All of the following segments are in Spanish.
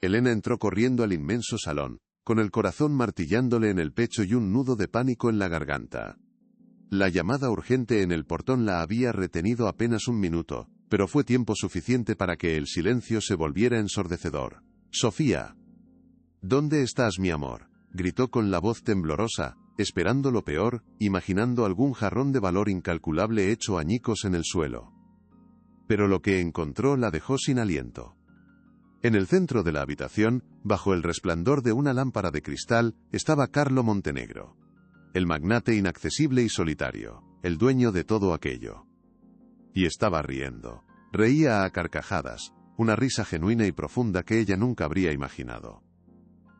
Elena entró corriendo al inmenso salón, con el corazón martillándole en el pecho y un nudo de pánico en la garganta. La llamada urgente en el portón la había retenido apenas un minuto, pero fue tiempo suficiente para que el silencio se volviera ensordecedor. «Sofía. ¿Dónde estás, mi amor?», gritó con la voz temblorosa, esperando lo peor, imaginando algún jarrón de valor incalculable hecho añicos en el suelo. Pero lo que encontró la dejó sin aliento. En el centro de la habitación, bajo el resplandor de una lámpara de cristal, estaba Carlo Montenegro. El magnate inaccesible y solitario, el dueño de todo aquello. Y estaba riendo. Reía a carcajadas, una risa genuina y profunda que ella nunca habría imaginado.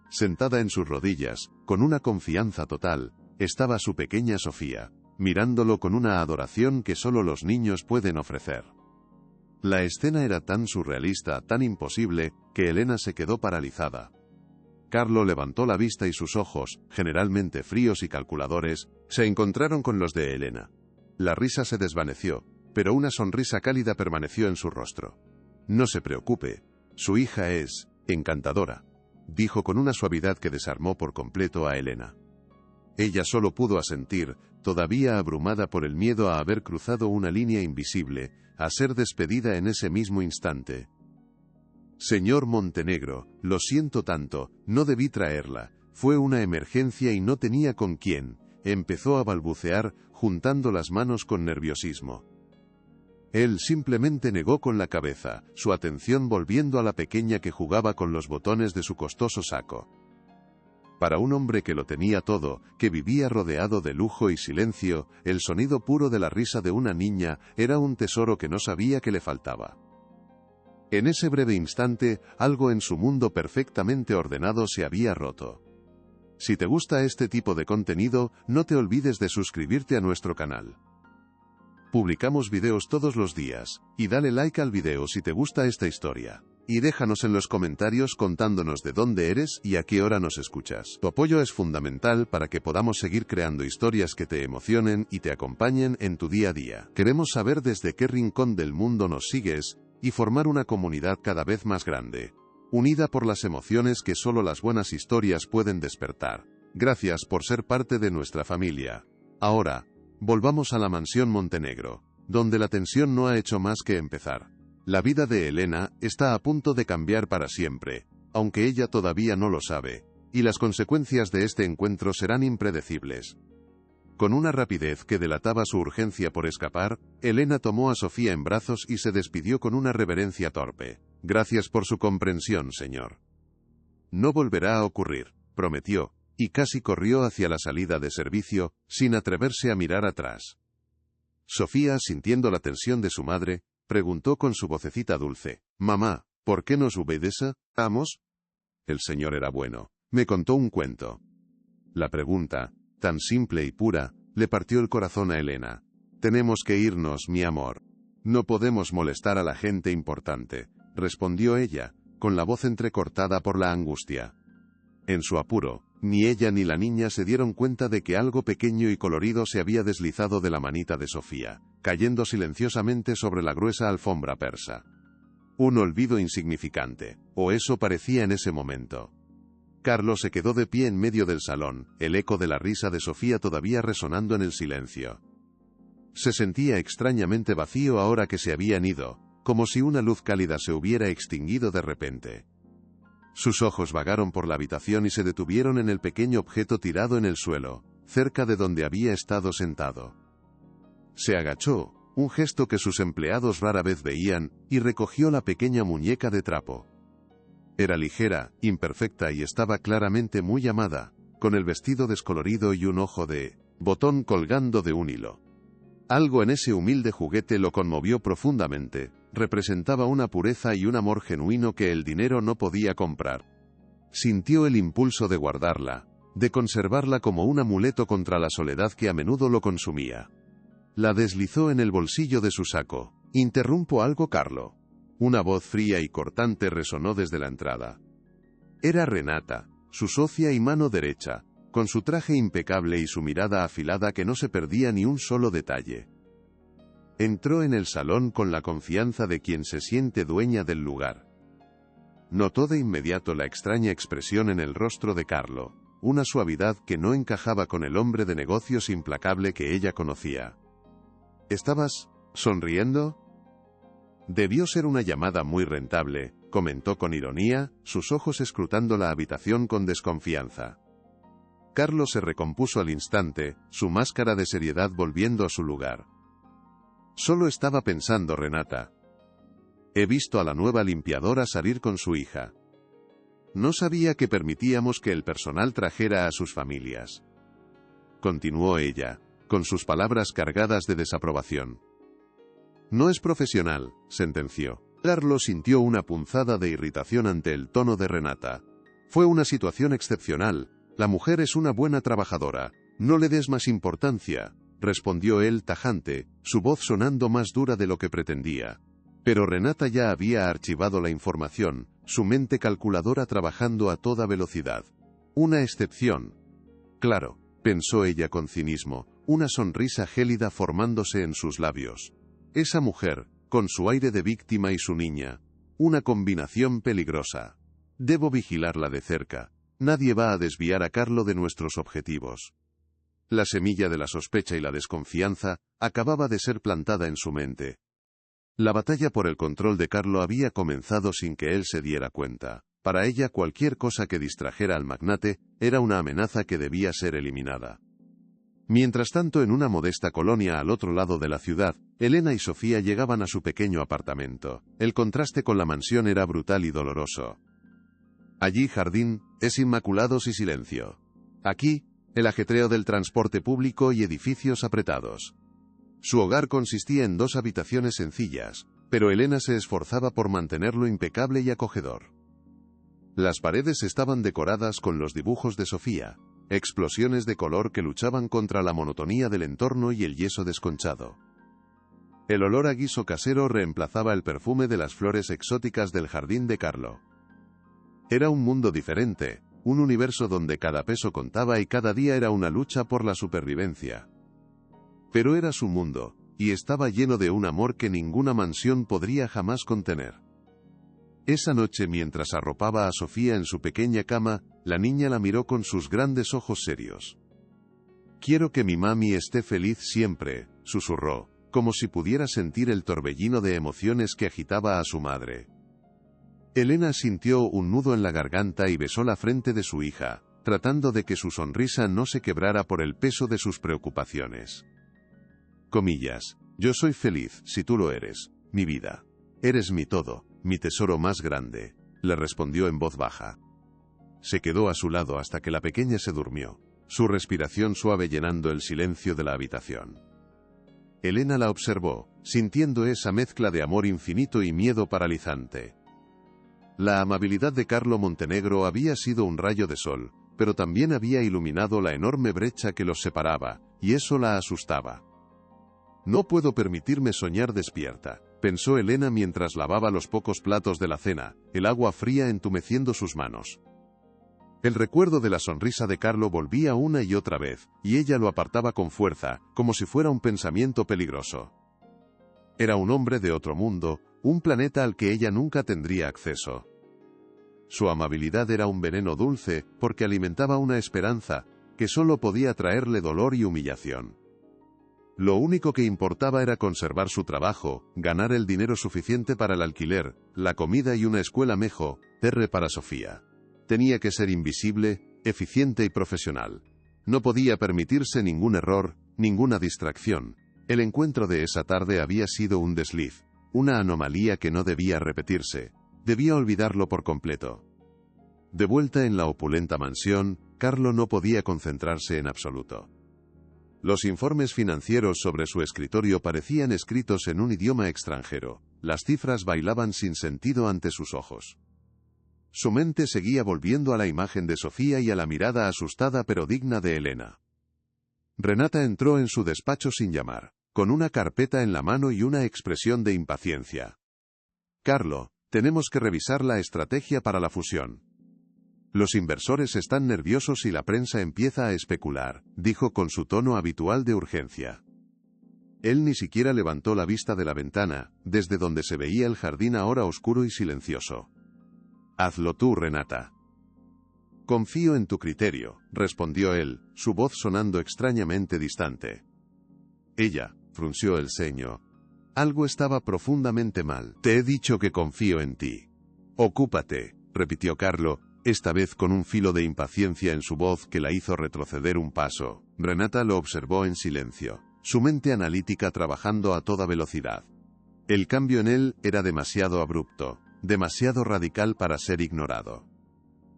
Sentada en sus rodillas, con una confianza total, estaba su pequeña Sofía, mirándolo con una adoración que solo los niños pueden ofrecer. La escena era tan surrealista, tan imposible, que Elena se quedó paralizada. Carlo levantó la vista y sus ojos, generalmente fríos y calculadores, se encontraron con los de Elena. La risa se desvaneció, pero una sonrisa cálida permaneció en su rostro. «No se preocupe, su hija es encantadora», dijo con una suavidad que desarmó por completo a Elena. Ella solo pudo asentir, todavía abrumada por el miedo a haber cruzado una línea invisible, a ser despedida en ese mismo instante. «Señor Montenegro, lo siento tanto, no debí traerla, fue una emergencia y no tenía con quién», empezó a balbucear, juntando las manos con nerviosismo. Él simplemente negó con la cabeza, su atención volviendo a la pequeña que jugaba con los botones de su costoso saco. Para un hombre que lo tenía todo, que vivía rodeado de lujo y silencio, el sonido puro de la risa de una niña era un tesoro que no sabía que le faltaba. En ese breve instante, algo en su mundo perfectamente ordenado se había roto. Si te gusta este tipo de contenido, no te olvides de suscribirte a nuestro canal. Publicamos videos todos los días, y dale like al video si te gusta esta historia. Y déjanos en los comentarios contándonos de dónde eres y a qué hora nos escuchas. Tu apoyo es fundamental para que podamos seguir creando historias que te emocionen y te acompañen en tu día a día. Queremos saber desde qué rincón del mundo nos sigues, y formar una comunidad cada vez más grande, unida por las emociones que solo las buenas historias pueden despertar. Gracias por ser parte de nuestra familia. Ahora, volvamos a la mansión Montenegro, donde la tensión no ha hecho más que empezar. La vida de Elena está a punto de cambiar para siempre, aunque ella todavía no lo sabe, y las consecuencias de este encuentro serán impredecibles. Con una rapidez que delataba su urgencia por escapar, Elena tomó a Sofía en brazos y se despidió con una reverencia torpe. «Gracias por su comprensión, señor. No volverá a ocurrir», prometió, y casi corrió hacia la salida de servicio, sin atreverse a mirar atrás. Sofía, sintiendo la tensión de su madre, preguntó con su vocecita dulce: «Mamá, ¿por qué nos obedecemos?» El señor era bueno. Me contó un cuento. La pregunta, tan simple y pura, le partió el corazón a Elena. «Tenemos que irnos, mi amor. No podemos molestar a la gente importante», respondió ella, con la voz entrecortada por la angustia. En su apuro, ni ella ni la niña se dieron cuenta de que algo pequeño y colorido se había deslizado de la manita de Sofía, cayendo silenciosamente sobre la gruesa alfombra persa. Un olvido insignificante, o eso parecía en ese momento. Carlo se quedó de pie en medio del salón, el eco de la risa de Sofía todavía resonando en el silencio. Se sentía extrañamente vacío ahora que se habían ido, como si una luz cálida se hubiera extinguido de repente. Sus ojos vagaron por la habitación y se detuvieron en el pequeño objeto tirado en el suelo, cerca de donde había estado sentado. Se agachó, un gesto que sus empleados rara vez veían, y recogió la pequeña muñeca de trapo. Era ligera, imperfecta y estaba claramente muy amada, con el vestido descolorido y un ojo de botón colgando de un hilo. Algo en ese humilde juguete lo conmovió profundamente, representaba una pureza y un amor genuino que el dinero no podía comprar. Sintió el impulso de guardarla, de conservarla como un amuleto contra la soledad que a menudo lo consumía. La deslizó en el bolsillo de su saco. «¿Interrumpo algo, Carlo?». Una voz fría y cortante resonó desde la entrada. Era Renata, su socia y mano derecha, con su traje impecable y su mirada afilada que no se perdía ni un solo detalle. Entró en el salón con la confianza de quien se siente dueña del lugar. Notó de inmediato la extraña expresión en el rostro de Carlo, una suavidad que no encajaba con el hombre de negocios implacable que ella conocía. ¿Estabas sonriendo? Debió ser una llamada muy rentable, comentó con ironía, sus ojos escrutando la habitación con desconfianza. Carlo se recompuso al instante, su máscara de seriedad volviendo a su lugar. Solo estaba pensando, Renata. He visto a la nueva limpiadora salir con su hija. No sabía que permitíamos que el personal trajera a sus familias. Continuó ella, con sus palabras cargadas de desaprobación. No es profesional, sentenció. Carlo sintió una punzada de irritación ante el tono de Renata. Fue una situación excepcional. La mujer es una buena trabajadora. No le des más importancia, respondió él tajante, su voz sonando más dura de lo que pretendía. Pero Renata ya había archivado la información, su mente calculadora trabajando a toda velocidad. Una excepción. Claro, pensó ella con cinismo, una sonrisa gélida formándose en sus labios. Esa mujer, con su aire de víctima y su niña. Una combinación peligrosa. Debo vigilarla de cerca. Nadie va a desviar a Carlo de nuestros objetivos. La semilla de la sospecha y la desconfianza acababa de ser plantada en su mente. La batalla por el control de Carlo había comenzado sin que él se diera cuenta. Para ella cualquier cosa que distrajera al magnate era una amenaza que debía ser eliminada. Mientras tanto, en una modesta colonia al otro lado de la ciudad, Elena y Sofía llegaban a su pequeño apartamento. El contraste con la mansión era brutal y doloroso. Allí jardín, es inmaculados y silencio. Aquí, el ajetreo del transporte público y edificios apretados. Su hogar consistía en 2 habitaciones sencillas, pero Elena se esforzaba por mantenerlo impecable y acogedor. Las paredes estaban decoradas con los dibujos de Sofía, explosiones de color que luchaban contra la monotonía del entorno y el yeso desconchado. El olor a guiso casero reemplazaba el perfume de las flores exóticas del jardín de Carlo. Era un mundo diferente, un universo donde cada peso contaba y cada día era una lucha por la supervivencia. Pero era su mundo, y estaba lleno de un amor que ninguna mansión podría jamás contener. Esa noche, mientras arropaba a Sofía en su pequeña cama, la niña la miró con sus grandes ojos serios. «Quiero que mi mami esté feliz siempre», susurró, como si pudiera sentir el torbellino de emociones que agitaba a su madre. Elena sintió un nudo en la garganta y besó la frente de su hija, tratando de que su sonrisa no se quebrara por el peso de sus preocupaciones. Comillas, yo soy feliz si tú lo eres, mi vida. Eres mi todo, mi tesoro más grande, le respondió en voz baja. Se quedó a su lado hasta que la pequeña se durmió, su respiración suave llenando el silencio de la habitación. Elena la observó, sintiendo esa mezcla de amor infinito y miedo paralizante. La amabilidad de Carlo Montenegro había sido un rayo de sol, pero también había iluminado la enorme brecha que los separaba, y eso la asustaba. No puedo permitirme soñar despierta, pensó Elena mientras lavaba los pocos platos de la cena, el agua fría entumeciendo sus manos. El recuerdo de la sonrisa de Carlo volvía una y otra vez, y ella lo apartaba con fuerza, como si fuera un pensamiento peligroso. Era un hombre de otro mundo, un planeta al que ella nunca tendría acceso. Su amabilidad era un veneno dulce, porque alimentaba una esperanza, que solo podía traerle dolor y humillación. Lo único que importaba era conservar su trabajo, ganar el dinero suficiente para el alquiler, la comida y una escuela mejor para Sofía. Tenía que ser invisible, eficiente y profesional. No podía permitirse ningún error, ninguna distracción. El encuentro de esa tarde había sido un desliz, una anomalía que no debía repetirse. Debía olvidarlo por completo. De vuelta en la opulenta mansión, Carlo no podía concentrarse en absoluto. Los informes financieros sobre su escritorio parecían escritos en un idioma extranjero. Las cifras bailaban sin sentido ante sus ojos. Su mente seguía volviendo a la imagen de Sofía y a la mirada asustada pero digna de Elena. Renata entró en su despacho sin llamar, con una carpeta en la mano y una expresión de impaciencia. «Carlo, tenemos que revisar la estrategia para la fusión. Los inversores están nerviosos y la prensa empieza a especular», dijo con su tono habitual de urgencia. Él ni siquiera levantó la vista de la ventana, desde donde se veía el jardín ahora oscuro y silencioso. Hazlo tú, Renata. Confío en tu criterio, respondió él, su voz sonando extrañamente distante. Ella frunció el ceño. Algo estaba profundamente mal. Te he dicho que confío en ti. Ocúpate, repitió Carlo, esta vez con un filo de impaciencia en su voz que la hizo retroceder un paso. Renata lo observó en silencio, su mente analítica trabajando a toda velocidad. El cambio en él era demasiado abrupto, demasiado radical para ser ignorado.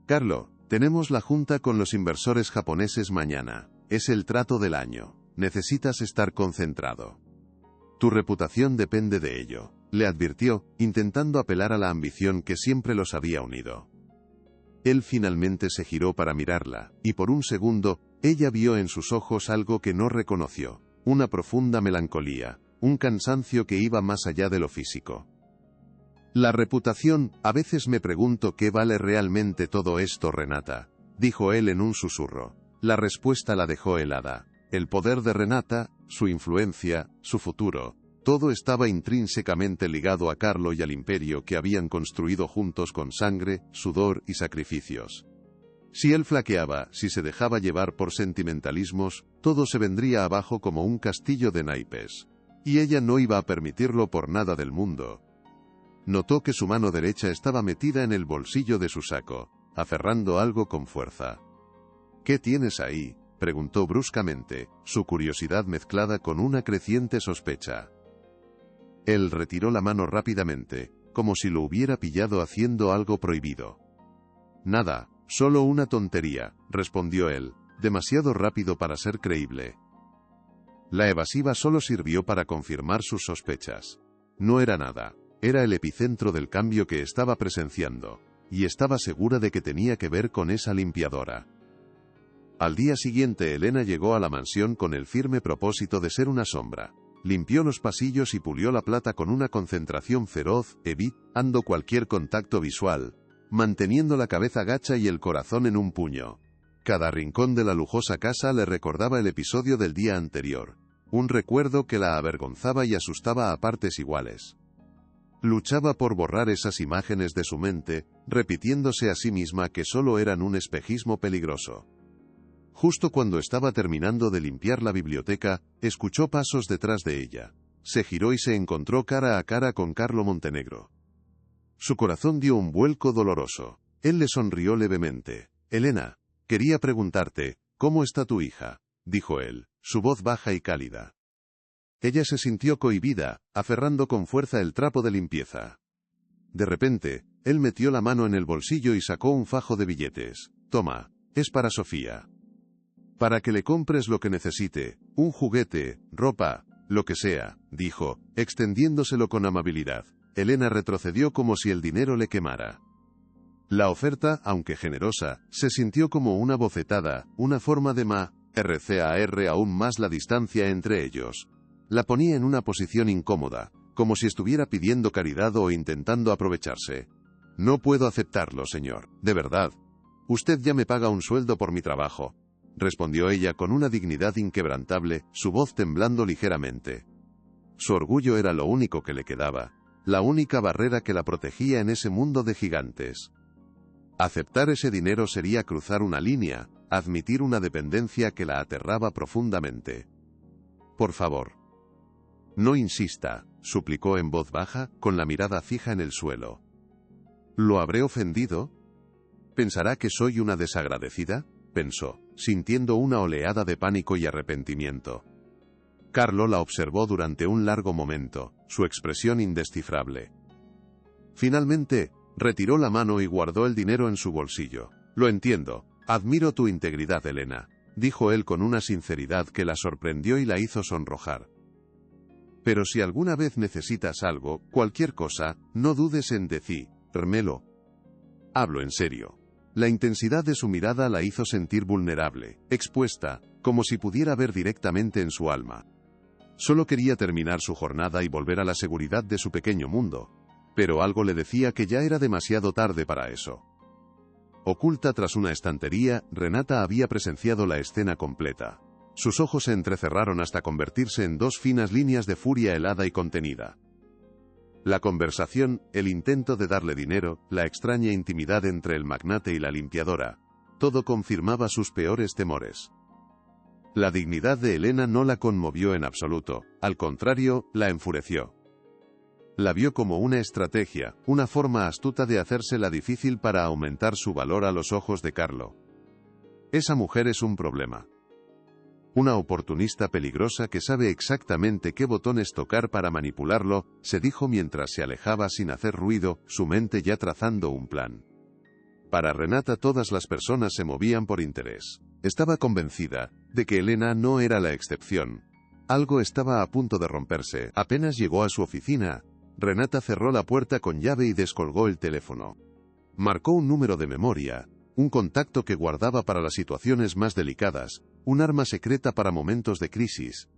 Carlo, tenemos la junta con los inversores japoneses mañana. Es el trato del año. Necesitas estar concentrado. Tu reputación depende de ello, le advirtió, intentando apelar a la ambición que siempre los había unido. Él finalmente se giró para mirarla, y por un segundo, ella vio en sus ojos algo que no reconoció, una profunda melancolía, un cansancio que iba más allá de lo físico. La reputación, a veces me pregunto qué vale realmente todo esto, Renata, dijo él en un susurro. La respuesta la dejó helada. El poder de Renata, su influencia, su futuro, todo estaba intrínsecamente ligado a Carlo y al imperio que habían construido juntos con sangre, sudor y sacrificios. Si él flaqueaba, si se dejaba llevar por sentimentalismos, todo se vendría abajo como un castillo de naipes. Y ella no iba a permitirlo por nada del mundo. Notó que su mano derecha estaba metida en el bolsillo de su saco, aferrando algo con fuerza. ¿Qué tienes ahí?, preguntó bruscamente, su curiosidad mezclada con una creciente sospecha. Él retiró la mano rápidamente, como si lo hubiera pillado haciendo algo prohibido. Nada, solo una tontería, respondió él, demasiado rápido para ser creíble. La evasiva solo sirvió para confirmar sus sospechas. No era nada, era el epicentro del cambio que estaba presenciando, y estaba segura de que tenía que ver con esa limpiadora. Al día siguiente Elena llegó a la mansión con el firme propósito de ser una sombra. Limpió los pasillos y pulió la plata con una concentración feroz, evitando cualquier contacto visual, manteniendo la cabeza gacha y el corazón en un puño. Cada rincón de la lujosa casa le recordaba el episodio del día anterior, un recuerdo que la avergonzaba y asustaba a partes iguales. Luchaba por borrar esas imágenes de su mente, repitiéndose a sí misma que solo eran un espejismo peligroso. Justo cuando estaba terminando de limpiar la biblioteca, escuchó pasos detrás de ella. Se giró y se encontró cara a cara con Carlo Montenegro. Su corazón dio un vuelco doloroso. Él le sonrió levemente. «Elena, quería preguntarte, ¿cómo está tu hija?», dijo él, su voz baja y cálida. Ella se sintió cohibida, aferrando con fuerza el trapo de limpieza. De repente, él metió la mano en el bolsillo y sacó un fajo de billetes. «Toma, es para Sofía. Para que le compres lo que necesite, un juguete, ropa, lo que sea», dijo, extendiéndoselo con amabilidad. Elena retrocedió como si el dinero le quemara. La oferta, aunque generosa, se sintió como una bofetada, una forma de marcar aún más la distancia entre ellos. La ponía en una posición incómoda, como si estuviera pidiendo caridad o intentando aprovecharse. «No puedo aceptarlo, señor, de verdad. Usted ya me paga un sueldo por mi trabajo», respondió ella con una dignidad inquebrantable, su voz temblando ligeramente. Su orgullo era lo único que le quedaba, la única barrera que la protegía en ese mundo de gigantes. Aceptar ese dinero sería cruzar una línea, admitir una dependencia que la aterraba profundamente. «Por favor. No insista», suplicó en voz baja, con la mirada fija en el suelo. «¿Lo habré ofendido? ¿Pensará que soy una desagradecida?», pensó, sintiendo una oleada de pánico y arrepentimiento. Carlo la observó durante un largo momento, su expresión indescifrable. Finalmente, retiró la mano y guardó el dinero en su bolsillo. «Lo entiendo. Admiro tu integridad, Elena», dijo él con una sinceridad que la sorprendió y la hizo sonrojar. «Pero si alguna vez necesitas algo, cualquier cosa, no dudes en decírmelo. Hablo en serio». La intensidad de su mirada la hizo sentir vulnerable, expuesta, como si pudiera ver directamente en su alma. Solo quería terminar su jornada y volver a la seguridad de su pequeño mundo, pero algo le decía que ya era demasiado tarde para eso. Oculta tras una estantería, Renata había presenciado la escena completa. Sus ojos se entrecerraron hasta convertirse en dos finas líneas de furia helada y contenida. La conversación, el intento de darle dinero, la extraña intimidad entre el magnate y la limpiadora, todo confirmaba sus peores temores. La dignidad de Elena no la conmovió en absoluto, al contrario, la enfureció. La vio como una estrategia, una forma astuta de hacérsela difícil para aumentar su valor a los ojos de Carlo. Esa mujer es un problema. Una oportunista peligrosa que sabe exactamente qué botones tocar para manipularlo, se dijo mientras se alejaba sin hacer ruido, su mente ya trazando un plan. Para Renata todas las personas se movían por interés. Estaba convencida de que Elena no era la excepción. Algo estaba a punto de romperse. Apenas llegó a su oficina, Renata cerró la puerta con llave y descolgó el teléfono. Marcó un número de memoria, un contacto que guardaba para las situaciones más delicadas, un arma secreta para momentos de crisis.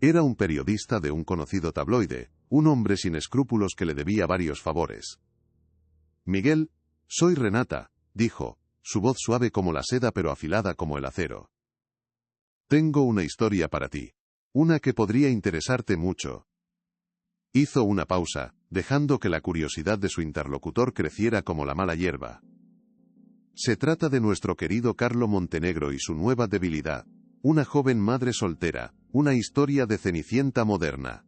Era un periodista de un conocido tabloide, un hombre sin escrúpulos que le debía varios favores. «Miguel, soy Renata», dijo, su voz suave como la seda pero afilada como el acero. «Tengo una historia para ti. Una que podría interesarte mucho». Hizo una pausa, dejando que la curiosidad de su interlocutor creciera como la mala hierba. Se trata de nuestro querido Carlo Montenegro y su nueva debilidad. Una joven madre soltera, una historia de Cenicienta moderna.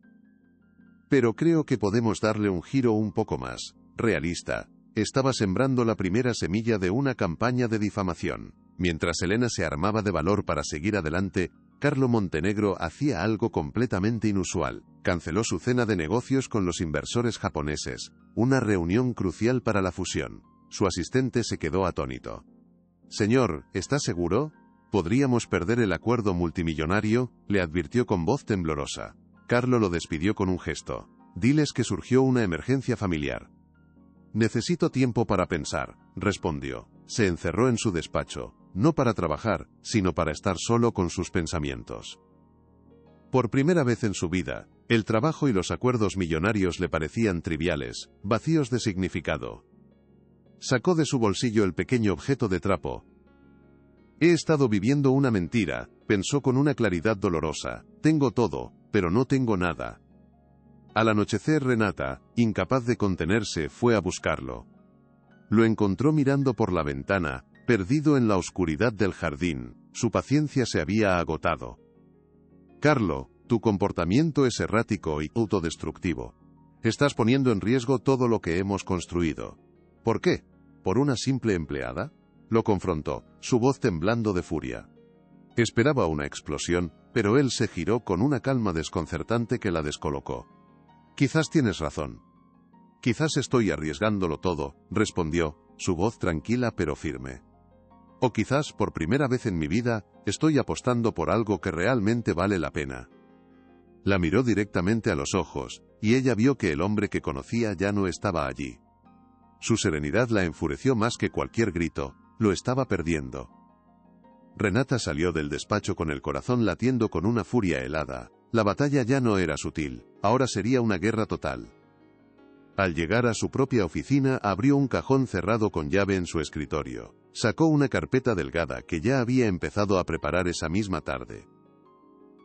Pero creo que podemos darle un giro un poco más realista. Estaba sembrando la primera semilla de una campaña de difamación. Mientras Elena se armaba de valor para seguir adelante, Carlo Montenegro hacía algo completamente inusual. Canceló su cena de negocios con los inversores japoneses, una reunión crucial para la fusión. Su asistente se quedó atónito. «Señor, ¿está seguro? Podríamos perder el acuerdo multimillonario», le advirtió con voz temblorosa. Carlo lo despidió con un gesto. «Diles que surgió una emergencia familiar». «Necesito tiempo para pensar», respondió. Se encerró en su despacho, no para trabajar, sino para estar solo con sus pensamientos. Por primera vez en su vida, el trabajo y los acuerdos millonarios le parecían triviales, vacíos de significado. Sacó de su bolsillo el pequeño objeto de trapo. «He estado viviendo una mentira», pensó con una claridad dolorosa. «Tengo todo, pero no tengo nada». Al anochecer Renata, incapaz de contenerse, fue a buscarlo. Lo encontró mirando por la ventana, perdido en la oscuridad del jardín. Su paciencia se había agotado. «Carlo, tu comportamiento es errático y autodestructivo. Estás poniendo en riesgo todo lo que hemos construido». «¿Por qué? ¿Por una simple empleada?», lo confrontó, su voz temblando de furia. Esperaba una explosión, pero él se giró con una calma desconcertante que la descolocó. «Quizás tienes razón. Quizás estoy arriesgándolo todo», respondió, su voz tranquila pero firme. «O quizás, por primera vez en mi vida, estoy apostando por algo que realmente vale la pena». La miró directamente a los ojos, y ella vio que el hombre que conocía ya no estaba allí. Su serenidad la enfureció más que cualquier grito, lo estaba perdiendo. Renata salió del despacho con el corazón latiendo con una furia helada. La batalla ya no era sutil, ahora sería una guerra total. Al llegar a su propia oficina, abrió un cajón cerrado con llave en su escritorio. Sacó una carpeta delgada que ya había empezado a preparar esa misma tarde.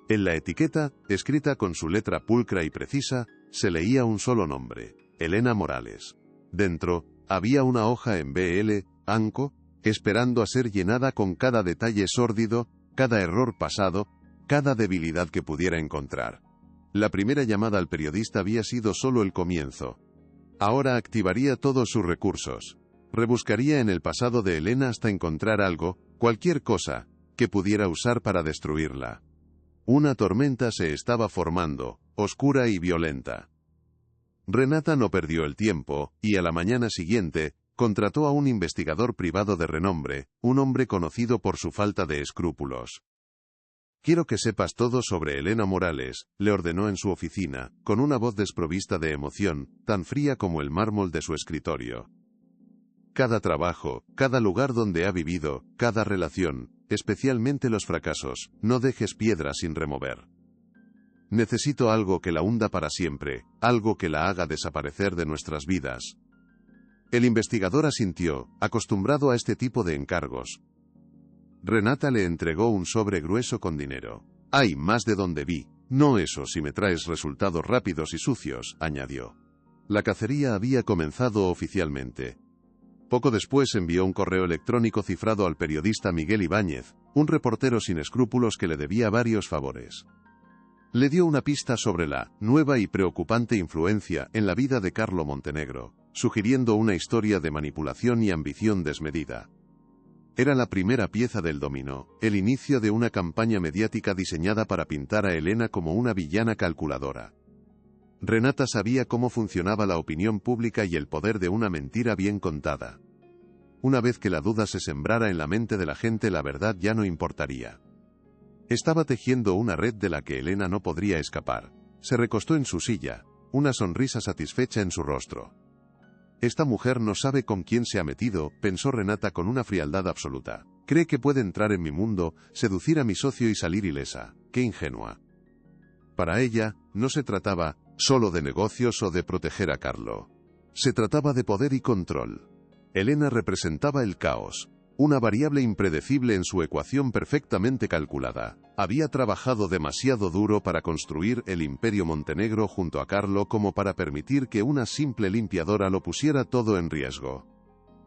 En la etiqueta, escrita con su letra pulcra y precisa, se leía un solo nombre: Elena Morales. Dentro, había una hoja en blanco, esperando a ser llenada con cada detalle sórdido, cada error pasado, cada debilidad que pudiera encontrar. La primera llamada al periodista había sido solo el comienzo. Ahora activaría todos sus recursos. Rebuscaría en el pasado de Elena hasta encontrar algo, cualquier cosa, que pudiera usar para destruirla. Una tormenta se estaba formando, oscura y violenta. Renata no perdió el tiempo, y a la mañana siguiente, contrató a un investigador privado de renombre, un hombre conocido por su falta de escrúpulos. «Quiero que sepas todo sobre Elena Morales», le ordenó en su oficina, con una voz desprovista de emoción, tan fría como el mármol de su escritorio. «Cada trabajo, cada lugar donde ha vivido, cada relación, especialmente los fracasos, no dejes piedra sin remover. Necesito algo que la hunda para siempre, algo que la haga desaparecer de nuestras vidas». El investigador asintió, acostumbrado a este tipo de encargos. Renata le entregó un sobre grueso con dinero. «Hay más de donde vi. No eso si me traes resultados rápidos y sucios», añadió. La cacería había comenzado oficialmente. Poco después envió un correo electrónico cifrado al periodista Miguel Ibáñez, un reportero sin escrúpulos que le debía varios favores. Le dio una pista sobre la nueva y preocupante influencia en la vida de Carlo Montenegro, sugiriendo una historia de manipulación y ambición desmedida. Era la primera pieza del dominó, el inicio de una campaña mediática diseñada para pintar a Elena como una villana calculadora. Renata sabía cómo funcionaba la opinión pública y el poder de una mentira bien contada. Una vez que la duda se sembrara en la mente de la gente, la verdad ya no importaría. Estaba tejiendo una red de la que Elena no podría escapar. Se recostó en su silla, una sonrisa satisfecha en su rostro. Esta mujer no sabe con quién se ha metido, pensó Renata con una frialdad absoluta. Cree que puede entrar en mi mundo, seducir a mi socio y salir ilesa. ¡Qué ingenua! Para ella, no se trataba solo de negocios o de proteger a Carlo. Se trataba de poder y control. Elena representaba el caos, una variable impredecible en su ecuación perfectamente calculada. Había trabajado demasiado duro para construir el imperio Montenegro junto a Carlo como para permitir que una simple limpiadora lo pusiera todo en riesgo.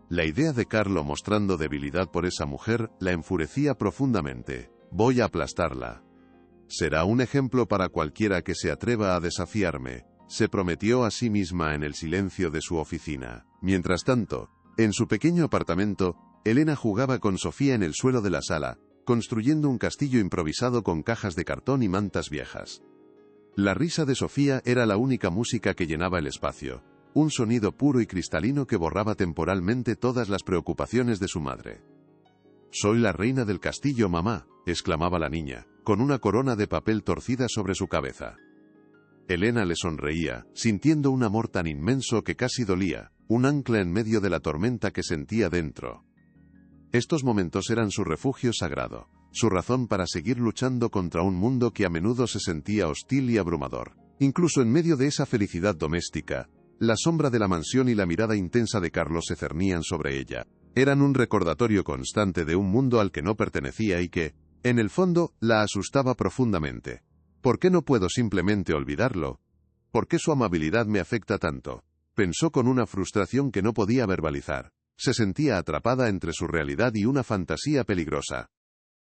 La idea de Carlo mostrando debilidad por esa mujer la enfurecía profundamente. Voy a aplastarla. Será un ejemplo para cualquiera que se atreva a desafiarme, se prometió a sí misma en el silencio de su oficina. Mientras tanto, en su pequeño apartamento, Elena jugaba con Sofía en el suelo de la sala, construyendo un castillo improvisado con cajas de cartón y mantas viejas. La risa de Sofía era la única música que llenaba el espacio, un sonido puro y cristalino que borraba temporalmente todas las preocupaciones de su madre. «Soy la reina del castillo, mamá», exclamaba la niña, con una corona de papel torcida sobre su cabeza. Elena le sonreía, sintiendo un amor tan inmenso que casi dolía, un ancla en medio de la tormenta que sentía dentro. Estos momentos eran su refugio sagrado, su razón para seguir luchando contra un mundo que a menudo se sentía hostil y abrumador. Incluso en medio de esa felicidad doméstica, la sombra de la mansión y la mirada intensa de Carlos se cernían sobre ella. Eran un recordatorio constante de un mundo al que no pertenecía y que, en el fondo, la asustaba profundamente. ¿Por qué no puedo simplemente olvidarlo? ¿Por qué su amabilidad me afecta tanto? Pensó con una frustración que no podía verbalizar. Se sentía atrapada entre su realidad y una fantasía peligrosa.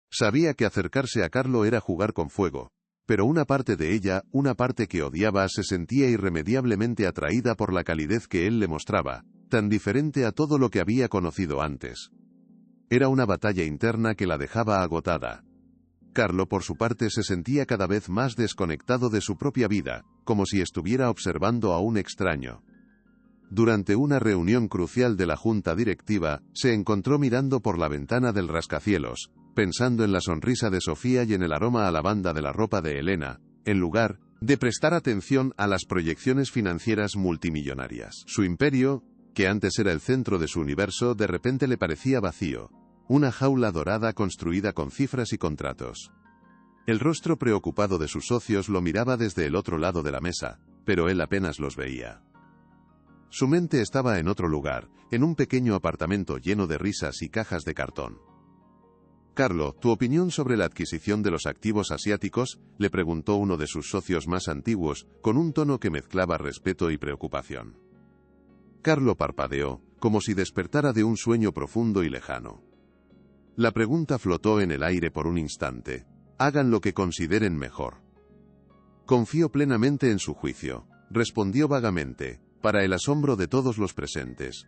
Sabía que acercarse a Carlo era jugar con fuego, pero una parte de ella, una parte que odiaba, se sentía irremediablemente atraída por la calidez que él le mostraba, tan diferente a todo lo que había conocido antes. Era una batalla interna que la dejaba agotada. Carlo, por su parte, se sentía cada vez más desconectado de su propia vida, como si estuviera observando a un extraño. Durante una reunión crucial de la junta directiva, se encontró mirando por la ventana del rascacielos, pensando en la sonrisa de Sofía y en el aroma a lavanda de la ropa de Elena, en lugar de prestar atención a las proyecciones financieras multimillonarias. Su imperio, que antes era el centro de su universo, de repente le parecía vacío, una jaula dorada construida con cifras y contratos. El rostro preocupado de sus socios lo miraba desde el otro lado de la mesa, pero él apenas los veía. Su mente estaba en otro lugar, en un pequeño apartamento lleno de risas y cajas de cartón. «Carlo, ¿tu opinión sobre la adquisición de los activos asiáticos?», le preguntó uno de sus socios más antiguos, con un tono que mezclaba respeto y preocupación. Carlo parpadeó, como si despertara de un sueño profundo y lejano. La pregunta flotó en el aire por un instante. «Hagan lo que consideren mejor». «Confío plenamente en su juicio», respondió vagamente, para el asombro de todos los presentes.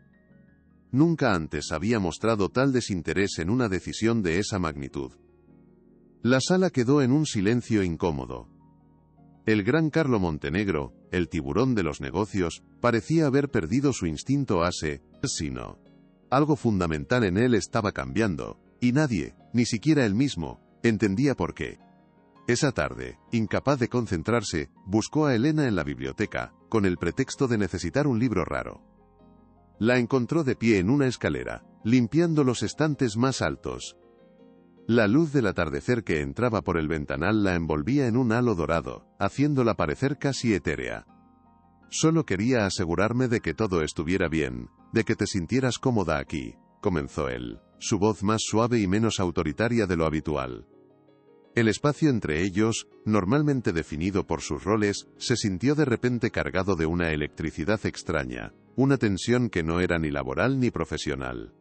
Nunca antes había mostrado tal desinterés en una decisión de esa magnitud. La sala quedó en un silencio incómodo. El gran Carlo Montenegro, el tiburón de los negocios, parecía haber perdido su instinto asesino. Algo fundamental en él estaba cambiando, y nadie, ni siquiera él mismo, entendía por qué. Esa tarde, incapaz de concentrarse, buscó a Elena en la biblioteca, con el pretexto de necesitar un libro raro. La encontró de pie en una escalera, limpiando los estantes más altos. La luz del atardecer que entraba por el ventanal la envolvía en un halo dorado, haciéndola parecer casi etérea. «Solo quería asegurarme de que todo estuviera bien, de que te sintieras cómoda aquí», comenzó él, su voz más suave y menos autoritaria de lo habitual. El espacio entre ellos, normalmente definido por sus roles, se sintió de repente cargado de una electricidad extraña, una tensión que no era ni laboral ni profesional.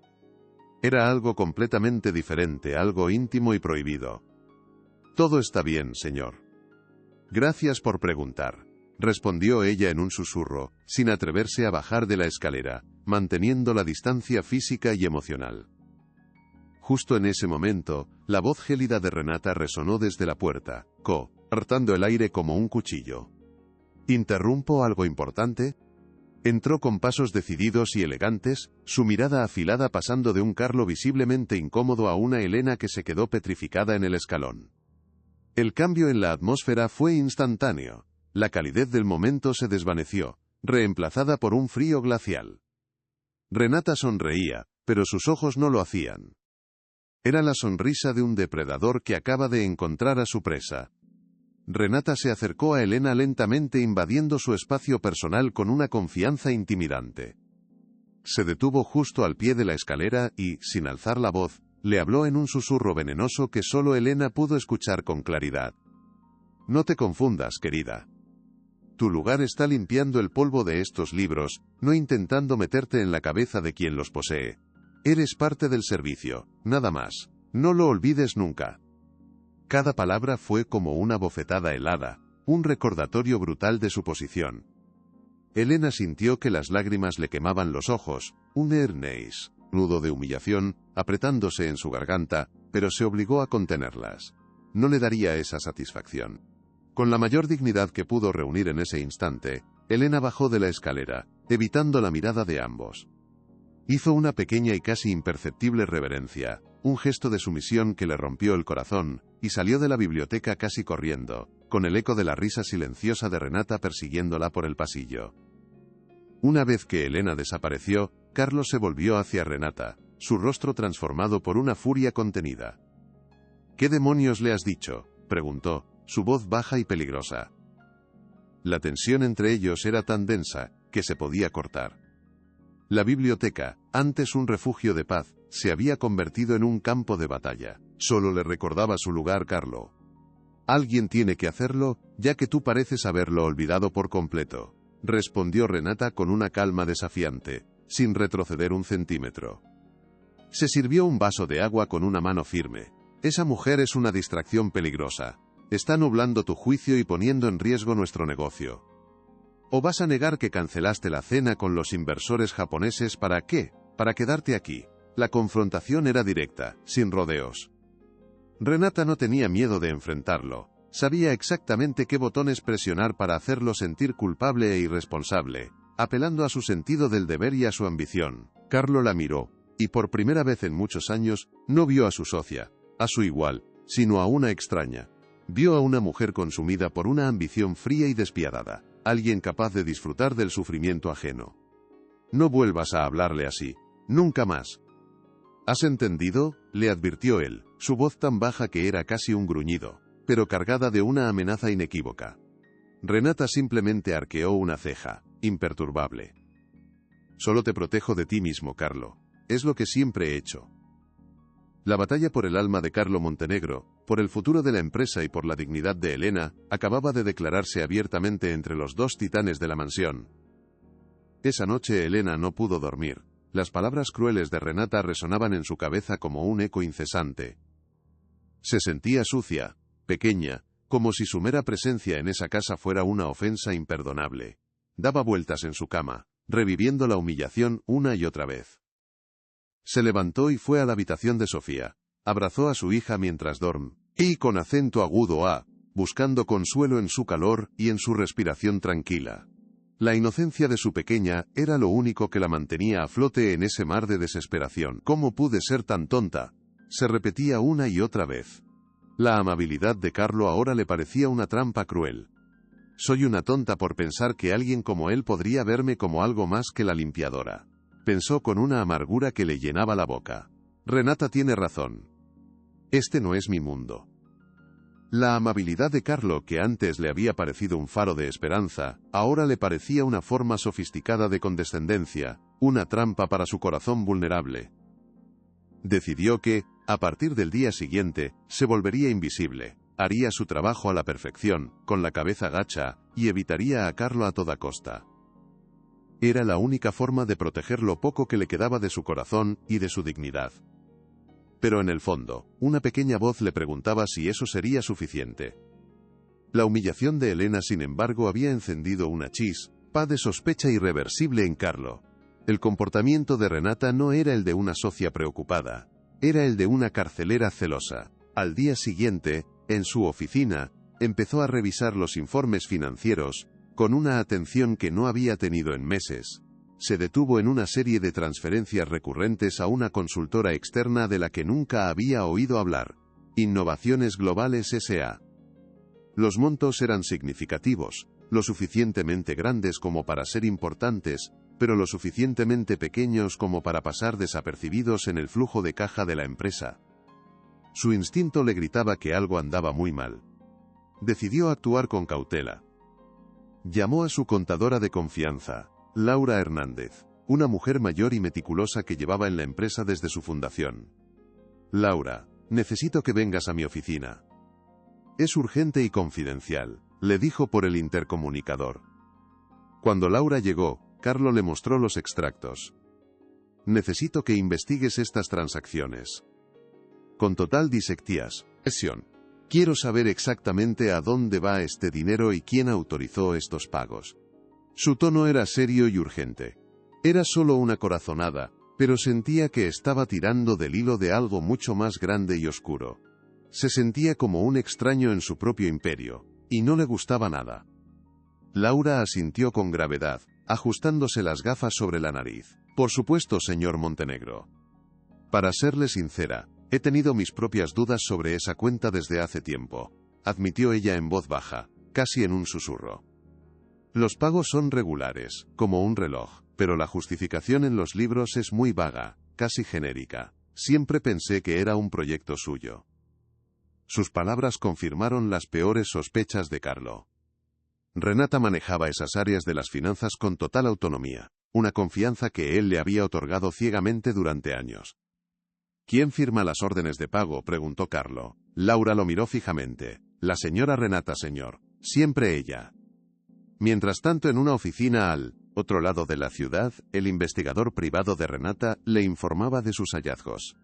Era algo completamente diferente, algo íntimo y prohibido. «Todo está bien, señor». «Gracias por preguntar», respondió ella en un susurro, sin atreverse a bajar de la escalera, manteniendo la distancia física y emocional. Justo en ese momento, la voz gélida de Renata resonó desde la puerta, cortando el aire como un cuchillo. ¿Interrumpo algo importante? Entró con pasos decididos y elegantes, su mirada afilada pasando de un Carlo visiblemente incómodo a una Elena que se quedó petrificada en el escalón. El cambio en la atmósfera fue instantáneo. La calidez del momento se desvaneció, reemplazada por un frío glacial. Renata sonreía, pero sus ojos no lo hacían. Era la sonrisa de un depredador que acaba de encontrar a su presa. Renata se acercó a Elena lentamente invadiendo su espacio personal con una confianza intimidante. Se detuvo justo al pie de la escalera y, sin alzar la voz, le habló en un susurro venenoso que solo Elena pudo escuchar con claridad. «No te confundas, querida. Tu lugar está limpiando el polvo de estos libros, no intentando meterte en la cabeza de quien los posee. Eres parte del servicio, nada más. No lo olvides nunca». Cada palabra fue como una bofetada helada, un recordatorio brutal de su posición. Elena sintió que las lágrimas le quemaban los ojos, un hernéis, nudo de humillación, apretándose en su garganta, pero se obligó a contenerlas. No le daría esa satisfacción. Con la mayor dignidad que pudo reunir en ese instante, Elena bajó de la escalera, evitando la mirada de ambos. Hizo una pequeña y casi imperceptible reverencia, un gesto de sumisión que le rompió el corazón, y salió de la biblioteca casi corriendo, con el eco de la risa silenciosa de Renata persiguiéndola por el pasillo. Una vez que Elena desapareció, Carlo se volvió hacia Renata, su rostro transformado por una furia contenida. «¿Qué demonios le has dicho?», preguntó, su voz baja y peligrosa. La tensión entre ellos era tan densa, que se podía cortar. La biblioteca, antes un refugio de paz, se había convertido en un campo de batalla. Solo le recordaba su lugar Carlo. «Alguien tiene que hacerlo, ya que tú pareces haberlo olvidado por completo», respondió Renata con una calma desafiante, sin retroceder un centímetro. Se sirvió un vaso de agua con una mano firme. «Esa mujer es una distracción peligrosa. Está nublando tu juicio y poniendo en riesgo nuestro negocio. ¿O vas a negar que cancelaste la cena con los inversores japoneses para qué? Para quedarte aquí». La confrontación era directa, sin rodeos. Renata no tenía miedo de enfrentarlo. Sabía exactamente qué botones presionar para hacerlo sentir culpable e irresponsable, apelando a su sentido del deber y a su ambición. Carlo la miró, y por primera vez en muchos años, no vio a su socia, a su igual, sino a una extraña. Vio a una mujer consumida por una ambición fría y despiadada, alguien capaz de disfrutar del sufrimiento ajeno. «No vuelvas a hablarle así. Nunca más». «¿Has entendido?», le advirtió él, su voz tan baja que era casi un gruñido, pero cargada de una amenaza inequívoca. Renata simplemente arqueó una ceja, imperturbable. «Solo te protejo de ti mismo, Carlo. Es lo que siempre he hecho». La batalla por el alma de Carlo Montenegro, por el futuro de la empresa y por la dignidad de Elena, acababa de declararse abiertamente entre los dos titanes de la mansión. Esa noche Elena no pudo dormir. Las palabras crueles de Renata resonaban en su cabeza como un eco incesante. Se sentía sucia, pequeña, como si su mera presencia en esa casa fuera una ofensa imperdonable. Daba vueltas en su cama, reviviendo la humillación una y otra vez. Se levantó y fue a la habitación de Sofía. Abrazó a su hija mientras dormía, y con acento agudo buscando consuelo en su calor y en su respiración tranquila. La inocencia de su pequeña era lo único que la mantenía a flote en ese mar de desesperación. «¿Cómo pude ser tan tonta?», se repetía una y otra vez. La amabilidad de Carlo ahora le parecía una trampa cruel. «Soy una tonta por pensar que alguien como él podría verme como algo más que la limpiadora», pensó con una amargura que le llenaba la boca. «Renata tiene razón. Este no es mi mundo». La amabilidad de Carlo, que antes le había parecido un faro de esperanza, ahora le parecía una forma sofisticada de condescendencia, una trampa para su corazón vulnerable. Decidió que, a partir del día siguiente, se volvería invisible. haría su trabajo a la perfección, con la cabeza gacha, y evitaría a Carlo a toda costa. Era la única forma de proteger lo poco que le quedaba de su corazón y de su dignidad. Pero en el fondo, una pequeña voz le preguntaba si eso sería suficiente. La humillación de Elena, sin embargo, había encendido una chispa de sospecha irreversible en Carlo. El comportamiento de Renata no era el de una socia preocupada, era el de una carcelera celosa. Al día siguiente, en su oficina, empezó a revisar los informes financieros, con una atención que no había tenido en meses. Se detuvo en una serie de transferencias recurrentes a una consultora externa de la que nunca había oído hablar, Innovaciones Globales S.A. Los montos eran significativos, lo suficientemente grandes como para ser importantes, pero lo suficientemente pequeños como para pasar desapercibidos en el flujo de caja de la empresa. Su instinto le gritaba que algo andaba muy mal. Decidió actuar con cautela. Llamó a su contadora de confianza, Laura Hernández, una mujer mayor y meticulosa que llevaba en la empresa desde su fundación. Laura, necesito que vengas a mi oficina. Es urgente y confidencial, le dijo por el intercomunicador. Cuando Laura llegó, Carlo le mostró los extractos. Necesito que investigues estas transacciones. Con total disección. Quiero saber exactamente a dónde va este dinero y quién autorizó estos pagos. Su tono era serio y urgente. Era solo una corazonada, pero sentía que estaba tirando del hilo de algo mucho más grande y oscuro. Se sentía como un extraño en su propio imperio, y no le gustaba nada. Laura asintió con gravedad, ajustándose las gafas sobre la nariz. Por supuesto, señor Montenegro. Para serle sincera, he tenido mis propias dudas sobre esa cuenta desde hace tiempo, admitió ella en voz baja, casi en un susurro. Los pagos son regulares, como un reloj, pero la justificación en los libros es muy vaga, casi genérica. Siempre pensé que era un proyecto suyo. Sus palabras confirmaron las peores sospechas de Carlo. Renata manejaba esas áreas de las finanzas con total autonomía, una confianza que él le había otorgado ciegamente durante años. ¿Quién firma las órdenes de pago?, preguntó Carlo. Laura lo miró fijamente. La señora Renata, señor. Siempre ella. Mientras tanto, en una oficina al otro lado de la ciudad, el investigador privado de Renata le informaba de sus hallazgos.